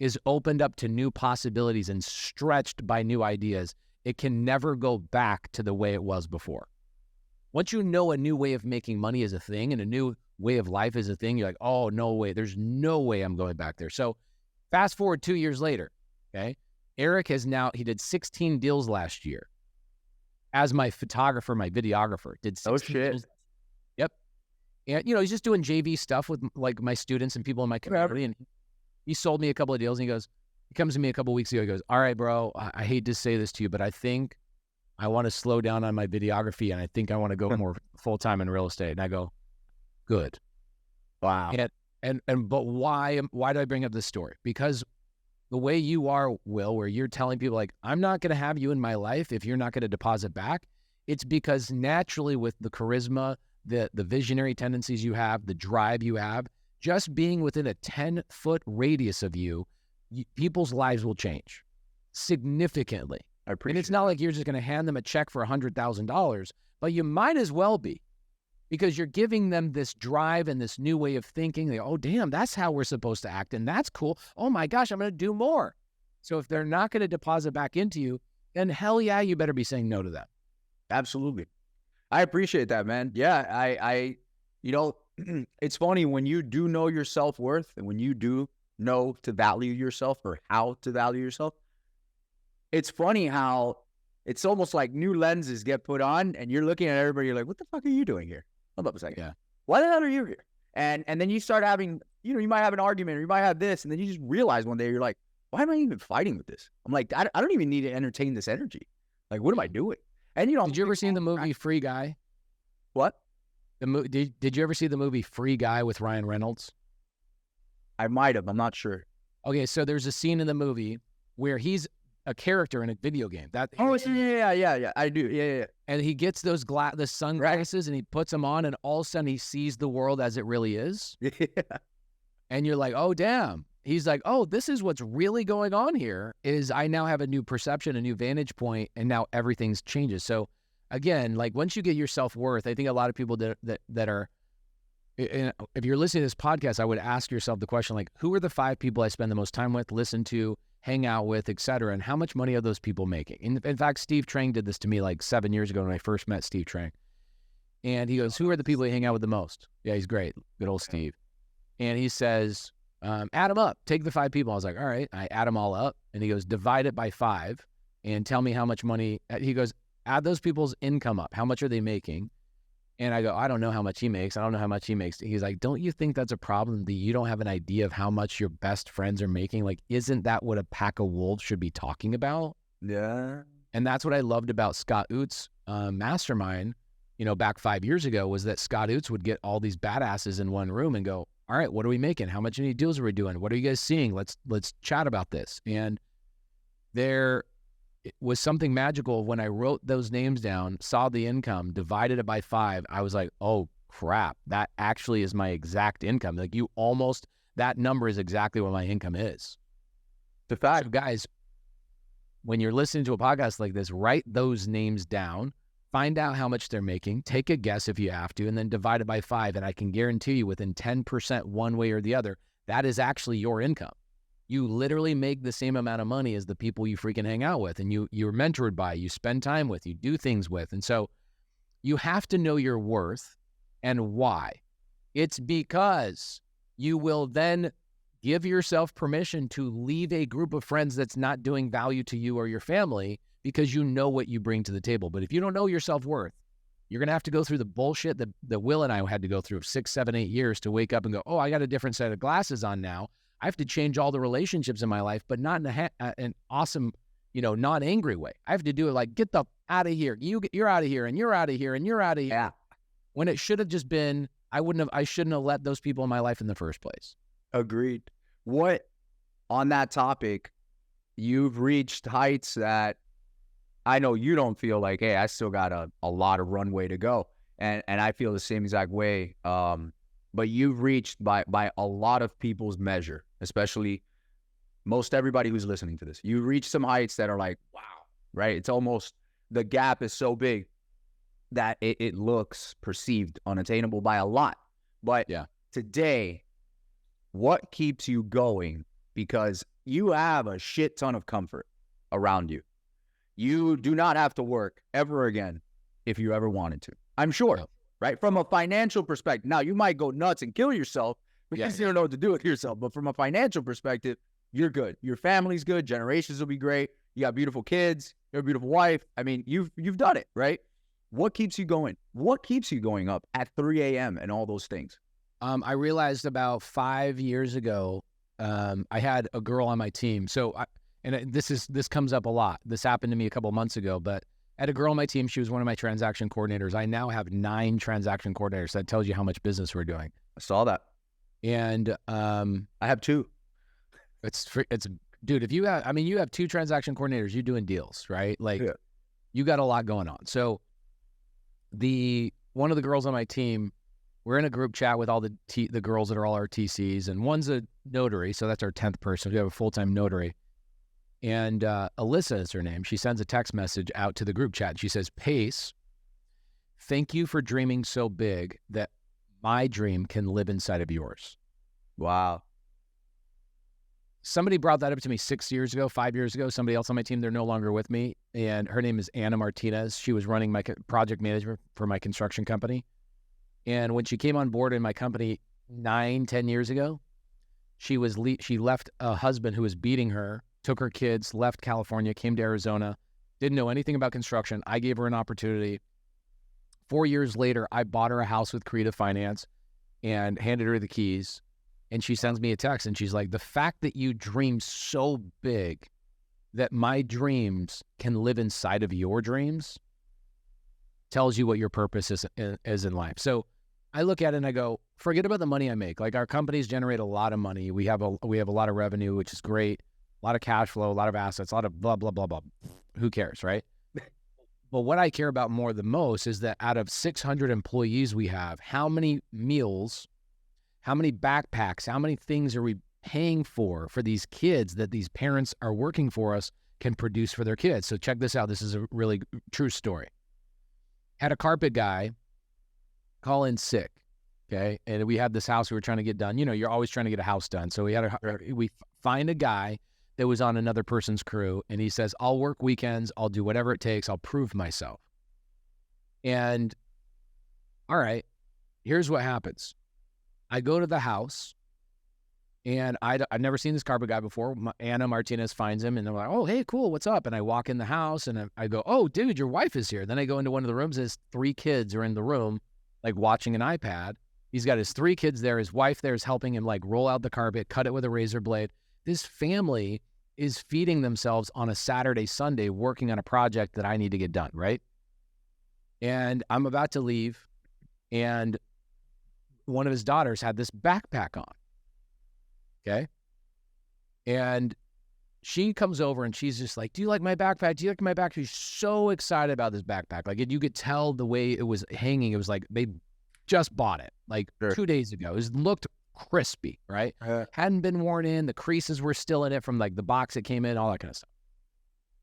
is opened up to new possibilities and stretched by new ideas, it can never go back to the way it was before. Once you know a new way of making money is a thing and a new way of life is a thing, you're like, oh, no way. There's no way I'm going back there. So fast forward 2 years later, okay? Eric he did 16 deals last year as my photographer, my videographer. Did 16 deals. Yep. And, he's just doing JV stuff with like my students and people in my community. And he sold me a couple of deals and he comes to me a couple of weeks ago. He goes, all right, bro, I hate to say this to you, but I think I want to slow down on my videography and I think I want to go more full-time in real estate. And I go, good. Wow. But why do I bring up this story? Because the way you are, Will, where you're telling people like, I'm not going to have you in my life if you're not going to deposit back. It's because naturally with the charisma, the visionary tendencies you have, the drive you have, just being within a 10-foot radius of you, people's lives will change significantly. And it's not like you're just going to hand them a check for $100,000, but you might as well be, because you're giving them this drive and this new way of thinking. They go, oh, damn, that's how we're supposed to act. And that's cool. Oh my gosh, I'm going to do more. So if they're not going to deposit back into you, then hell yeah, you better be saying no to them. Absolutely. I appreciate that, man. Yeah. It's funny when you do know your self-worth and when you do know to value yourself or how to value yourself, it's funny how it's almost like new lenses get put on and you're looking at everybody. You're like, what the fuck are you doing here? Hold up a second. Yeah. Why the hell are you here? And then you start having, you might have an argument or you might have this. And then you just realize one day, you're like, why am I even fighting with this? I'm like, I don't even need to entertain this energy. Like, what am I doing? And did you ever see the movie Free Guy? What? Did you ever see the movie Free Guy with Ryan Reynolds? I might have. I'm not sure. Okay, so there's a scene in the movie where he's a character in a video game. Yeah. I do. Yeah. And he gets those the sunglasses and he puts them on, and all of a sudden he sees the world as it really is. Yeah. And you're like, oh damn. He's like, oh, this is what's really going on here. Is I now have a new perception, a new vantage point, and now everything's changes. So again, like once you get your self-worth, I think a lot of people that are, if you're listening to this podcast, I would ask yourself the question, like, who are the 5 people I spend the most time with, listen to, hang out with, et cetera, and how much money are those people making? In fact, Steve Trang did this to me like 7 years ago when I first met Steve Trang. And he goes, who are the people you hang out with the most? Yeah, he's great. Good old Steve. And he says, add them up. Take the 5 people. I was like, all right. I add them all up. And he goes, divide it by 5 and tell me how much money. He goes, add those people's income up. How much are they making? And I go, I don't know how much he makes. I don't know how much he makes. He's like, don't you think that's a problem that you don't have an idea of how much your best friends are making? Like, isn't that what a pack of wolves should be talking about? Yeah. And that's what I loved about Scott Oots' mastermind, back 5 years ago, was that Scott Oots would get all these badasses in one room and go, all right, what are we making? How much any deals are we doing? What are you guys seeing? Let's chat about this. And there was something magical when I wrote those names down, saw the income, divided it by 5. I was like, oh crap, that actually is my exact income. Like that number is exactly what my income is. The fact, So guys, when you're listening to a podcast like this, write those names down, find out how much they're making, take a guess if you have to, and then divide it by 5. And I can guarantee you within 10% one way or the other, that is actually your income. You literally make the same amount of money as the people you freaking hang out with and you're mentored by, you spend time with, you do things with. And so you have to know your worth and why. It's because you will then give yourself permission to leave a group of friends that's not doing value to you or your family because you know what you bring to the table. But if you don't know your self-worth, you're going to have to go through the bullshit that Will and I had to go through 6, 7, 8 years to wake up and go, oh, I got a different set of glasses on now. I have to change all the relationships in my life, but not in an awesome, not angry way. I have to do it like, get the out of here. You're out of here, and you're out of here, and you're out of here. yeah, When it should have just been, I shouldn't have let those people in my life in the first place. agreed. What, on that topic, you've reached heights that I know you don't feel like, hey, I still got a lot of runway to go. And I feel the same exact way. But you've reached by a lot of people's measure, especially most everybody who's listening to this. You reach some heights that are like, wow, right? It's almost, the gap is so big that it looks perceived unattainable by a lot. But yeah, today, what keeps you going? Because you have a shit ton of comfort around you. You do not have to work ever again if you ever wanted to. I'm sure. Yeah. Right? From a financial perspective. Now, you might go nuts and kill yourself because you don't know what to do with yourself. But from a financial perspective, you're good. Your family's good. Generations will be great. You got beautiful kids. You have a beautiful wife. I mean, you've done it, right? What keeps you going? What keeps you going up at 3 a.m. and all those things? I realized about 5 years ago, I had a girl on my team. So, this comes up a lot. This happened to me a couple months ago, but I had a girl on my team. She was one of my transaction coordinators. I now have 9 transaction coordinators. That tells you how much business we're doing. I saw that. And I have 2. it's dude. If you have 2 transaction coordinators, you're doing deals, right? Like, Yeah. You got a lot going on. So, one of the girls on my team, we're in a group chat with all the girls that are all our TCs, and one's a notary, so that's our 10th person. We have a full-time notary. And Alyssa is her name. She sends a text message out to the group chat. She says, Pace, thank you for dreaming so big that my dream can live inside of yours. Wow. Somebody brought that up to me 6 years ago, 5 years ago. Somebody else on my team, they're no longer with me. And her name is Anna Martinez. She was running my project management for my construction company. And when she came on board in my company 9-10 years ago, she left a husband who was beating her, took her kids, left California, came to Arizona, didn't know anything about construction. I gave her an opportunity. 4 years later, I bought her a house with Creative Finance and handed her the keys. And she sends me a text and she's like, the fact that you dream so big that my dreams can live inside of your dreams tells you what your purpose is in life. So I look at it and I go, forget about the money I make. Like, our companies generate a lot of money. We have a lot of revenue, which is great. A lot of cash flow, a lot of assets, a lot of blah, blah, blah, blah. Who cares, right? But what I care about more than most is that out of 600 employees we have, how many meals, how many backpacks, how many things are we paying for these kids that these parents are working for us can produce for their kids? So check this out. This is a really true story. Had a carpet guy call in sick, okay? And we had this house we were trying to get done. You know, you're always trying to get a house done. So we find a guy that was on another person's crew, and he says, I'll work weekends, I'll do whatever it takes, I'll prove myself. And all right, here's what happens. I go to the house, and I've never seen this carpet guy before. Anna Martinez finds him, and they're like, oh, hey, cool, what's up? And I walk in the house, and I go, oh, dude, your wife is here. Then I go into one of the rooms, his 3 kids are in the room, like watching an iPad. He's got his 3 kids there. His wife there is helping him like roll out the carpet, cut it with a razor blade. This family is feeding themselves on a Saturday, Sunday, working on a project that I need to get done, right? And I'm about to leave, and one of his daughters had this backpack on, okay? And she comes over and she's just like, do you like my backpack? Do you like my backpack? She's so excited about this backpack. Like, you could tell the way it was hanging. It was like they just bought it like Sure. 2 days ago. It looked crispy, right? Hadn't been worn in. The creases were still in it from like the box it came in, all that kind of stuff.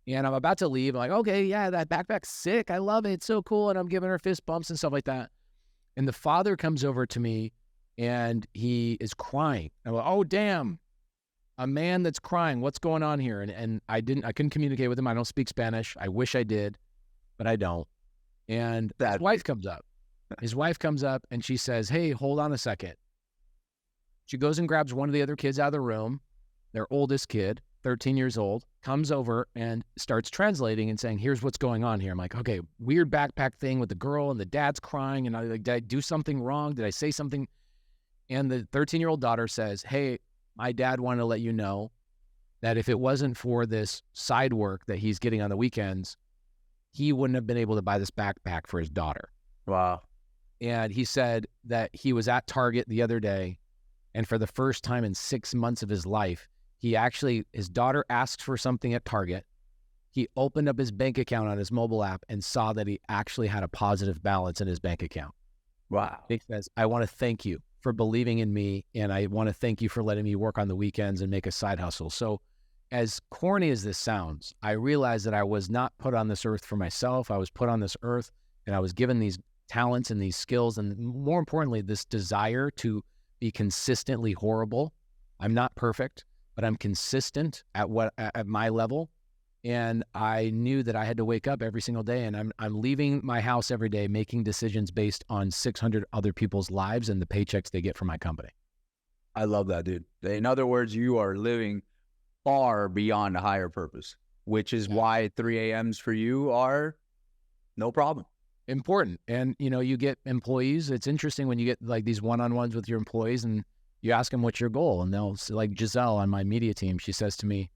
And I'm about to leave. I'm like, okay, yeah, that backpack's sick. I love it. It's so cool. And I'm giving her fist bumps and stuff like that. And the father comes over to me and he is crying. I'm like, oh, damn. A man that's crying. What's going on here? And I couldn't communicate with him. I don't speak Spanish. I wish I did, but I don't. And his wife comes up. His wife comes up and she says, hey, hold on a second. She goes and grabs one of the other kids out of the room, their oldest kid, 13 years old, comes over and starts translating and saying, here's what's going on here. I'm like, okay, weird backpack thing with the girl and the dad's crying. And I'm like, did I do something wrong? Did I say something? And the 13-year-old daughter says, hey, my dad wanted to let you know that if it wasn't for this side work that he's getting on the weekends, he wouldn't have been able to buy this backpack for his daughter. Wow. And he said that he was at Target the other day, and for the first time in 6 months of his life, his daughter asked for something at Target. He opened up his bank account on his mobile app and saw that he actually had a positive balance in his bank account. Wow. He says, I want to thank you for believing in me, and I want to thank you for letting me work on the weekends and make a side hustle. So as corny as this sounds, I realized that I was not put on this earth for myself. I was put on this earth and I was given these talents and these skills, and more importantly, this desire to be consistently horrible. I'm not perfect, but I'm consistent at my level. And I knew that I had to wake up every single day, and I'm leaving my house every day making decisions based on 600 other people's lives and the paychecks they get from my company. I love that, dude. In other words, you are living far beyond a higher purpose, which is why 3 a.m.s for you are no problem. Important. And, you get employees. It's interesting when you get like these one-on-ones with your employees and you ask them, what's your goal? And they'll say, like Giselle on my media team, she says to me,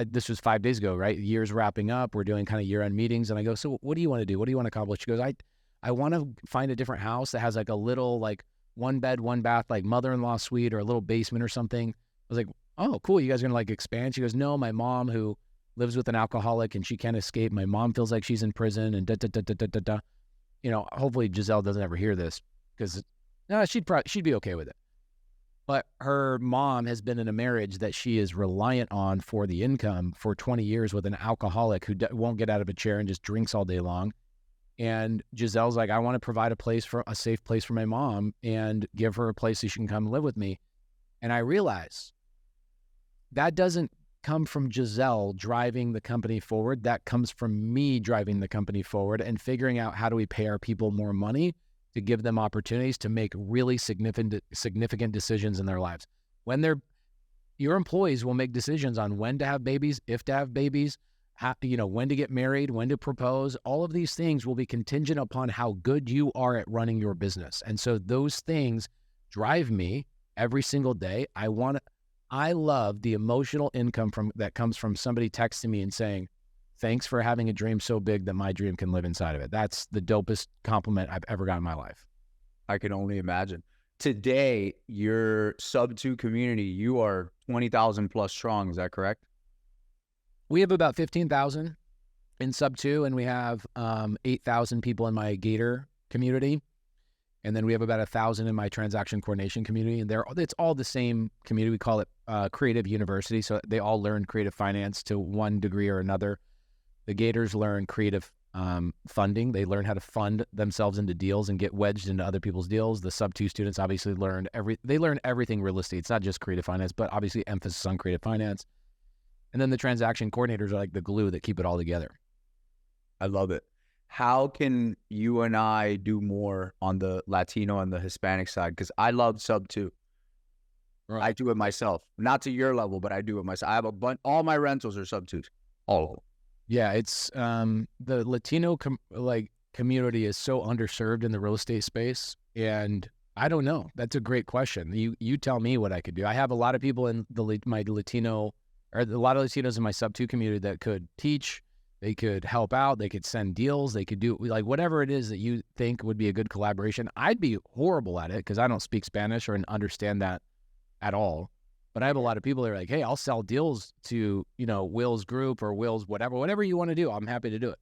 this was 5 days ago, right? Year's wrapping up. We're doing kind of year-end meetings. And I go, so what do you want to do? What do you want to accomplish? She goes, I want to find a different house that has like a little, like 1 bed, 1 bath, like mother-in-law suite or a little basement or something. I was like, oh, cool. You guys are going to like expand? She goes, no, my mom who lives with an alcoholic and she can't escape. My mom feels like she's in prison and da. Hopefully Giselle doesn't ever hear this because she'd be okay with it. But her mom has been in a marriage that she is reliant on for the income for 20 years with an alcoholic who won't get out of a chair and just drinks all day long. And Giselle's like, I want to provide a safe place for my mom and give her a place so she can come live with me. And I realize that doesn't come from Giselle driving the company forward. That comes from me driving the company forward and figuring out how do we pay our people more money to give them opportunities to make really significant decisions in their lives. Your employees will make decisions on when to have babies, if to have babies, when to get married, when to propose. All of these things will be contingent upon how good you are at running your business. And so those things drive me every single day. I love the emotional income that comes from somebody texting me and saying, thanks for having a dream so big that my dream can live inside of it. That's the dopest compliment I've ever got in my life. I can only imagine. Today, your sub-2 community, you are 20,000 plus strong. Is that correct? We have about 15,000 in sub-2, and we have 8,000 people in my Gator community. And then we have about 1,000 in my transaction coordination community. And it's all the same community. We call it Creative University. So they all learn creative finance to one degree or another. The Gators learn creative funding. They learn how to fund themselves into deals and get wedged into other people's deals. The sub-2 students obviously learn everything real estate. It's not just creative finance, but obviously emphasis on creative finance. And then the transaction coordinators are like the glue that keep it all together. I love it. How can you and I do more on the Latino and the Hispanic side? Because I love sub-2. Right. I do it myself. Not to your level, but I do it myself. I have all my rentals are sub-2s. All of them. Yeah, it's the Latino community is so underserved in the real estate space, and I don't know. That's a great question. You tell me what I could do. I have a lot of people in my Latino, or a lot of Latinos in my sub-2 community that could teach. They could help out. They could send deals. They could do like whatever it is that you think would be a good collaboration. I'd be horrible at it because I don't speak Spanish or understand that at all. But I have a lot of people that are like, hey, I'll sell deals to, Will's group or Will's whatever you want to do. I'm happy to do it.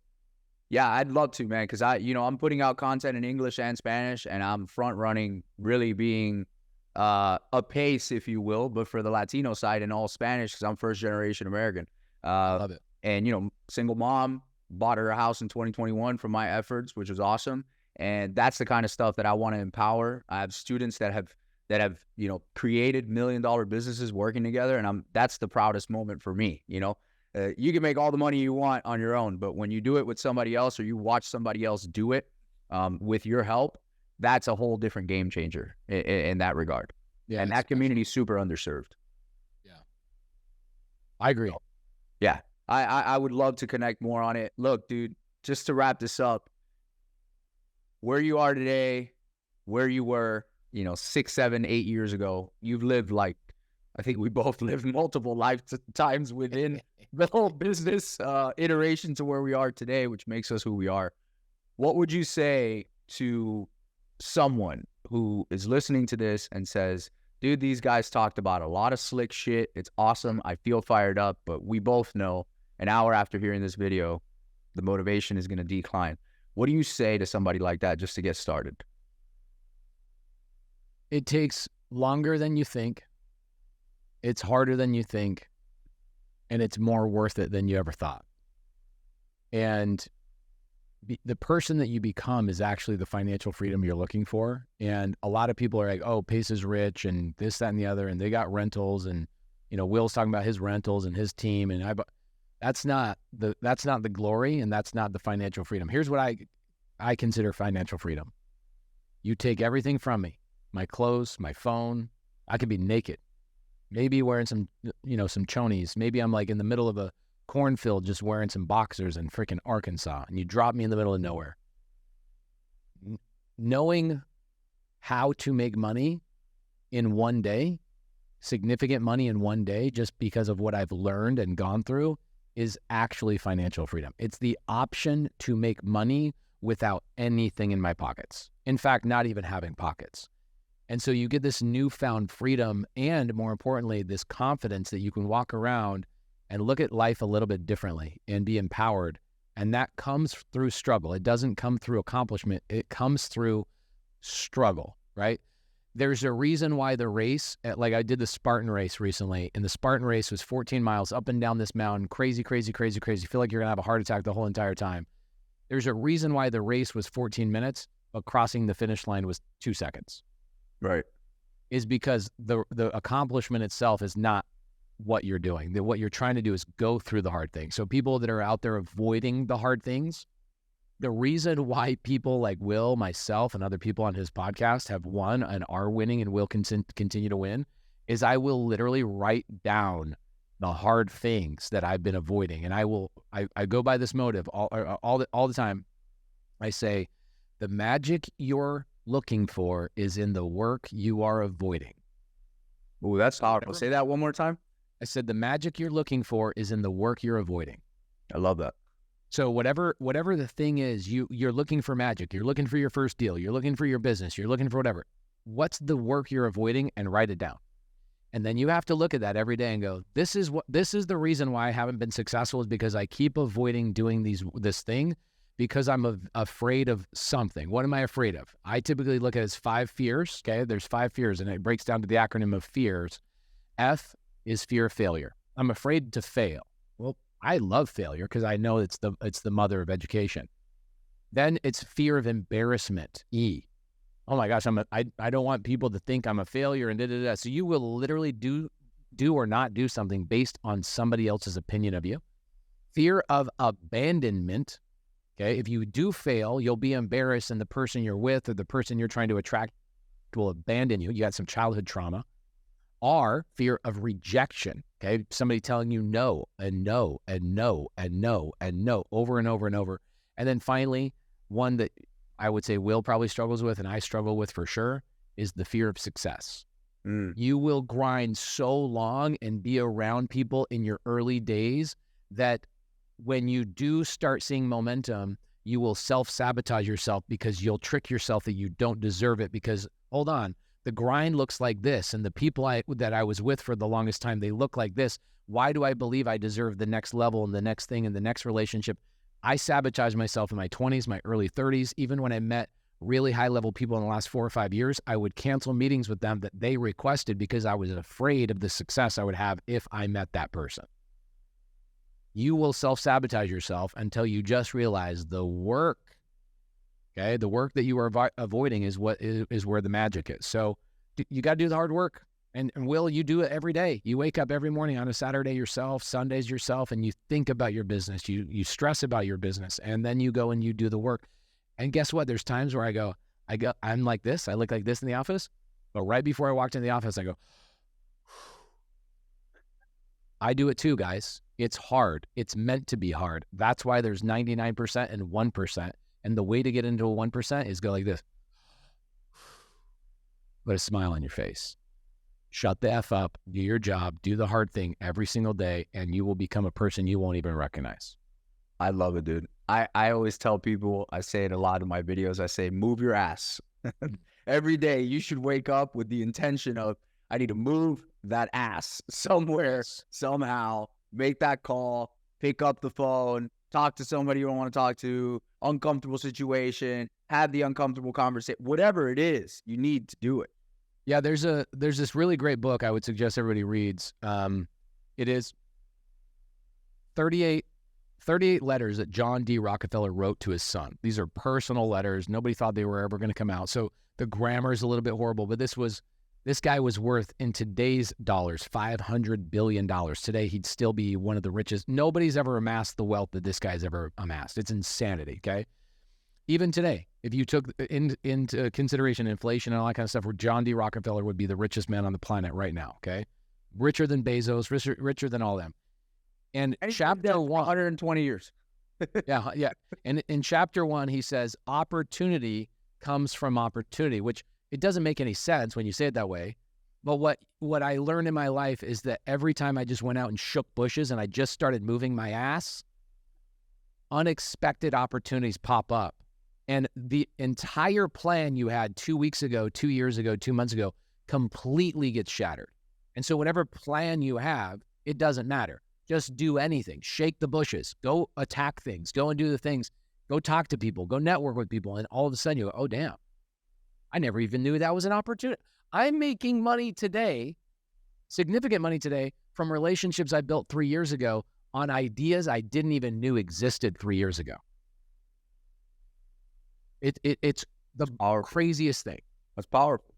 Yeah, I'd love to, man, because I'm putting out content in English and Spanish, and I'm front running, really being a pace, if you will, but for the Latino side and all Spanish, because I'm first generation American. Love it. And single mom, bought her a house in 2021 from my efforts, which was awesome. And that's the kind of stuff that I want to empower. I have students that have created $1 million businesses working together, and that's the proudest moment for me. You can make all the money you want on your own, but when you do it with somebody else, or you watch somebody else do it with your help, that's a whole different game changer in that regard. Yeah, and that community is super underserved. Yeah, I agree. So, yeah, I would love to connect more on it. Look, dude, just to wrap this up, where you are today, where you were, 6, 7, 8 years ago, you've lived I think we both lived multiple lifetimes within the whole business iteration to where we are today, which makes us who we are. What would you say to someone who is listening to this and says, dude, these guys talked about a lot of slick shit. It's awesome. I feel fired up, but we both know an hour after hearing this video, the motivation is going to decline. What do you say to somebody like that just to get started? It takes longer than you think. It's harder than you think, and it's more worth it than you ever thought. And the person that you become is actually the financial freedom you're looking for. And a lot of people are like, oh, Pace is rich and this, that, and the other, and they got rentals, and Will's talking about his rentals and his team, and that's not the glory, and that's not the financial freedom. Here's what I consider financial freedom. You take everything from me, my clothes, my phone. I could be naked, maybe wearing some chonies. Maybe I'm like in the middle of a cornfield just wearing some boxers in freaking Arkansas, and you drop me in the middle of nowhere. Knowing how to make money in one day, significant money in one day, just because of what I've learned and gone through, is actually financial freedom. It's the option to make money without anything in my pockets. In fact, not even having pockets. And so you get this newfound freedom, and more importantly, this confidence that you can walk around and look at life a little bit differently and be empowered. And that comes through struggle. It doesn't come through accomplishment. It comes through struggle, right? There's a reason why the race, like I did the Spartan race recently, and the Spartan race was 14 miles up and down this mountain, crazy, crazy, crazy, crazy. Feel like you're gonna have a heart attack the whole entire time. There's a reason why the race was 14 minutes, but crossing the finish line was 2 seconds. Right. Is because the accomplishment itself is not what you're doing. What you're trying to do is go through the hard things. So people that are out there avoiding the hard things, the reason why people like Will, myself, and other people on his podcast have won and are winning and will continue to win is I will literally write down the hard things that I've been avoiding. And I go by this motive all the time. I say, the magic you're looking for is in the work you are avoiding. Oh, that's powerful. Say that one more time. I said, the magic you're looking for is in the work you're avoiding. I love that. So whatever the thing is, you're looking for magic. You're looking for your first deal. You're looking for your business. You're looking for whatever. What's the work you're avoiding, and write it down. And then you have to look at that every day and go, this is the reason why I haven't been successful, is because I keep avoiding doing this thing because I'm afraid of something. What am I afraid of? I typically look at it as 5 fears. Okay. There's 5 fears, and it breaks down to the acronym of fears. F is fear of failure. I'm afraid to fail. Well, I love failure because I know it's the mother of education. Then it's fear of embarrassment. E. Oh my gosh, I don't want people to think I'm a failure and da-da-da. So you will literally do or not do something based on somebody else's opinion of you. Fear of abandonment. Okay, if you do fail, you'll be embarrassed, and the person you're with or the person you're trying to attract will abandon you. You got some childhood trauma. R, fear of rejection. Okay, somebody telling you no and no and no and no and no over and over and over. And then finally, one that I would say Will probably struggles with, and I struggle with for sure, is the fear of success. You will grind so long and be around people in your early days that when you do start seeing momentum, you will self-sabotage yourself because you'll trick yourself that you don't deserve it because, hold on, The grind looks like this, and the people that I was with for the longest time, they look like this. Why do I believe I deserve the next level and the next thing and the next relationship? I sabotaged myself in my 20s, my early 30s. Even when I met really high-level people in the last 4 or 5 years, I would cancel meetings with them that they requested because I was afraid of the success I would have if I met that person. You will self-sabotage yourself until you just realize the work, okay? The work that you are avoiding is what is where the magic is. So you got to do the hard work. And Will, you do it every day. You wake up every morning on a Saturday yourself, Sundays yourself, and you think about your business. You stress about your business, and then you go and you do the work. And guess what? There's times where I'm like this. I look like this in the office. But right before I walked in the office, I go, I do it too, guys. It's hard. It's meant to be hard. That's why there's 99% and 1%. And the way to get into a 1% is go like this. Put a smile on your face. Shut the F up, do your job, do the hard thing every single day, and you will become a person you won't even recognize. I love it, dude. I always tell people, I say it a lot in my videos, I say, move your ass. Every day you should wake up with the intention of, I need to move that ass somewhere, somehow, make that call, pick up the phone, talk to somebody you don't want to talk to, uncomfortable situation, have the uncomfortable conversation, whatever it is, you need to do it. Yeah, there's this really great book I would suggest everybody reads. It is 38 letters that John D. Rockefeller wrote to his son. These are personal letters. Nobody thought they were ever going to come out. So the grammar is a little bit horrible, but this guy was worth, in today's dollars, $500 billion. Today, he'd still be one of the richest. Nobody's ever amassed the wealth that this guy's ever amassed. It's insanity, okay? Even today, if you took into consideration inflation and all that kind of stuff, where John D. Rockefeller would be the richest man on the planet right now, okay? Richer than Bezos, richer than all them. And chapter 1... 120 years. Yeah. And in chapter 1, he says, opportunity comes from opportunity, which it doesn't make any sense when you say it that way. But what I learned in my life is that every time I just went out and shook bushes and I just started moving my ass, unexpected opportunities pop up. And the entire plan you had 2 weeks ago, 2 years ago, 2 months ago, completely gets shattered. And so whatever plan you have, it doesn't matter. Just do anything. Shake the bushes. Go attack things. Go and do the things. Go talk to people. Go network with people. And all of a sudden you go, oh, damn. I never even knew that was an opportunity. I'm making money today, significant money today, from relationships I built 3 years ago on ideas I didn't even knew existed 3 years ago. It's the craziest thing. That's powerful.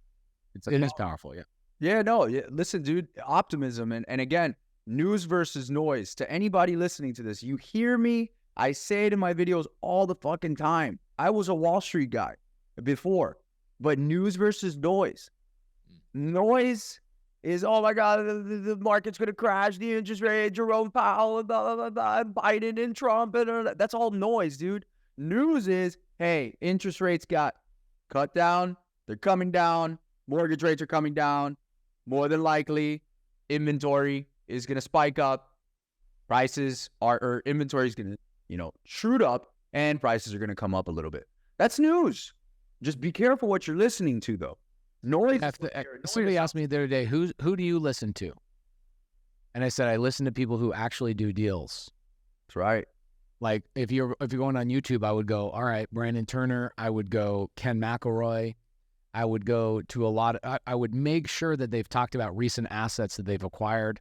It is powerful, yeah. Yeah, no, listen, dude, optimism. And again, news versus noise. To anybody listening to this, you hear me, I say it in my videos all the fucking time. I was a Wall Street guy before, but news versus noise. Noise is, oh my God, the market's going to crash, the interest rate, Jerome Powell, blah, blah, blah, Biden and Trump, and that's all noise, dude. News is, hey, interest rates got cut down, they're coming down, mortgage rates are coming down, more than likely, inventory is going to spike up, prices are, or inventory is going to, shoot up, and prices are going to come up a little bit. That's news. Just be careful what you're listening to, though. Noise. Somebody asked me the other day, who do you listen to? And I said, I listen to people who actually do deals. That's right. Like if you're going on YouTube, I would go, all right, Brandon Turner. I would go Ken McElroy. I would go to I would make sure that they've talked about recent assets that they've acquired,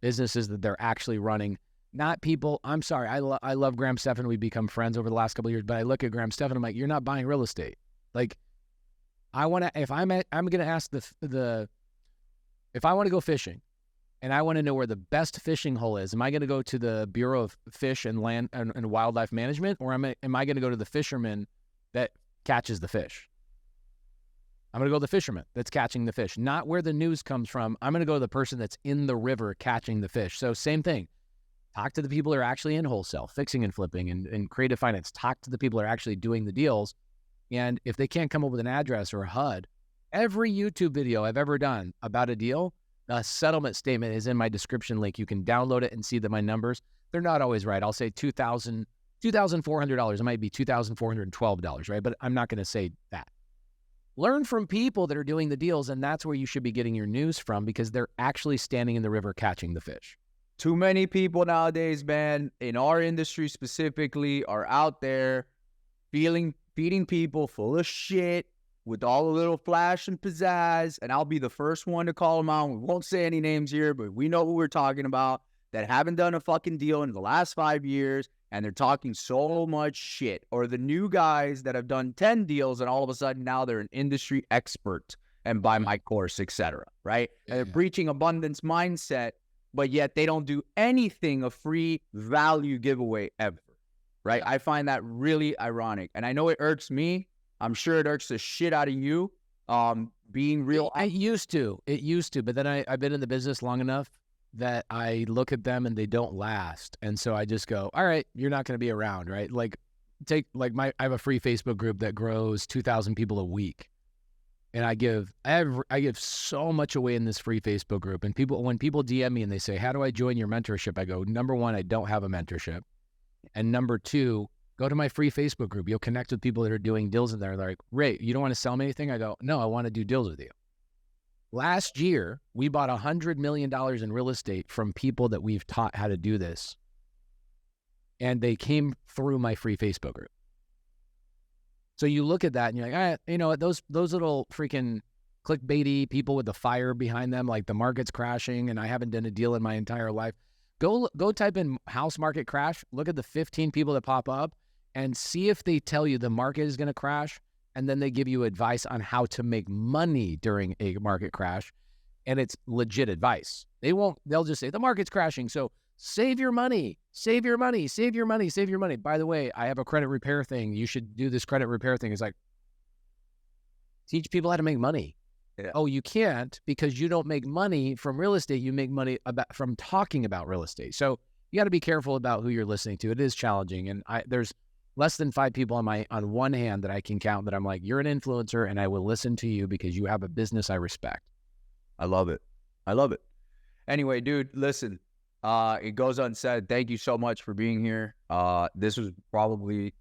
businesses that they're actually running, not people. I'm sorry. I love Graham Stephan. We've become friends over the last couple of years, but I look at Graham Stephan, I'm like, you're not buying real estate. Like, I want to, if I'm going to ask if I want to go fishing and I want to know where the best fishing hole is, am I going to go to the Bureau of Fish and Land and Wildlife Management, or am I going to go to the fisherman that catches the fish? I'm going to go to the fisherman that's catching the fish, not where the news comes from. I'm going to go to the person that's in the river catching the fish. So same thing. Talk to the people who are actually in wholesale, fixing and flipping and creative finance. Talk to the people who are actually doing the deals. And if they can't come up with an address or a HUD, every YouTube video I've ever done about a deal, the settlement statement is in my description link. You can download it and see that my numbers, they're not always right. I'll say $2,400. It might be $2,412, right? But I'm not going to say that. Learn from people that are doing the deals, and that's where you should be getting your news from, because they're actually standing in the river catching the fish. Too many people nowadays, man, in our industry specifically, are out there feeding people full of shit with all the little flash and pizzazz. And I'll be the first one to call them out. We won't say any names here, but we know who we're talking about, that haven't done a fucking deal in the last 5 years, and they're talking so much shit. Or the new guys that have done 10 deals, and all of a sudden now they're an industry expert and buy my course, etc. Right? And they're preaching abundance mindset, but yet they don't do anything a free value giveaway ever, right? I find that really ironic. And I know it irks me. I'm sure it irks the shit out of you, being real. It used to, but then I've been in the business long enough that I look at them and they don't last. And so I just go, all right, you're not going to be around, right? Like, I have a free Facebook group that grows 2,000 people a week. And I give so much away in this free Facebook group. And when people DM me and they say, how do I join your mentorship? I go, number one, I don't have a mentorship. And number two, go to my free Facebook group. You'll connect with people that are doing deals in there. They're like, Ray, you don't want to sell me anything? I go, no, I want to do deals with you. Last year, we bought $100 million in real estate from people that we've taught how to do this. And they came through my free Facebook group. So you look at that and you're like, you know what, those little freaking clickbaity people with the fire behind them, like the market's crashing and I haven't done a deal in my entire life. Go type in house market crash, look at the 15 people that pop up and see if they tell you the market is going to crash, and then they give you advice on how to make money during a market crash, and it's legit advice. They'll just say the market's crashing, so save your money, save your money, save your money, save your money. By the way, I have a credit repair thing. You should do this credit repair thing. It's like, teach people how to make money. Yeah. Oh, you can't, because you don't make money from real estate. You make money from talking about real estate. So you got to be careful about who you're listening to. It is challenging. And there's less than 5 people on one hand that I can count that I'm like, you're an influencer and I will listen to you because you have a business I respect. I love it. I love it. Anyway, dude, listen. It goes unsaid. Thank you so much for being here. This was probably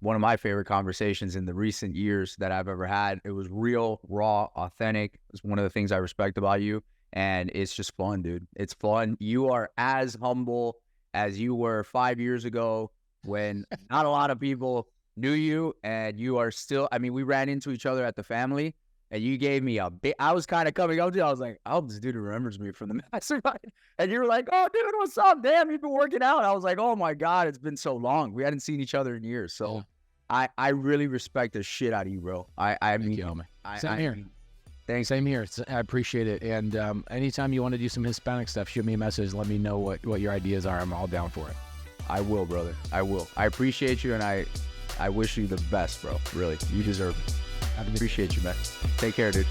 one of my favorite conversations in the recent years that I've ever had. It was real, raw, authentic. It's one of the things I respect about you. And it's just fun, dude. It's fun. You are as humble as you were 5 years ago when not a lot of people knew you. And you are still, I mean, we ran into each other at the family. And you gave me a big, I was kind of coming up to you. I was like, I hope this dude remembers me from the mastermind. And you were like, oh, dude, what's up? Damn, you've been working out. I was like, oh my God, it's been so long. We hadn't seen each other in years. So yeah. I really respect the shit out of you, bro. Thank you, homie. Same here. Thanks. Same here. I appreciate it. And anytime you want to do some Hispanic stuff, shoot me a message. Let me know what your ideas are. I'm all down for it. I will, brother. I will. I appreciate you, and I wish you the best, bro. Really. You deserve it. I appreciate you, man. Take care, dude.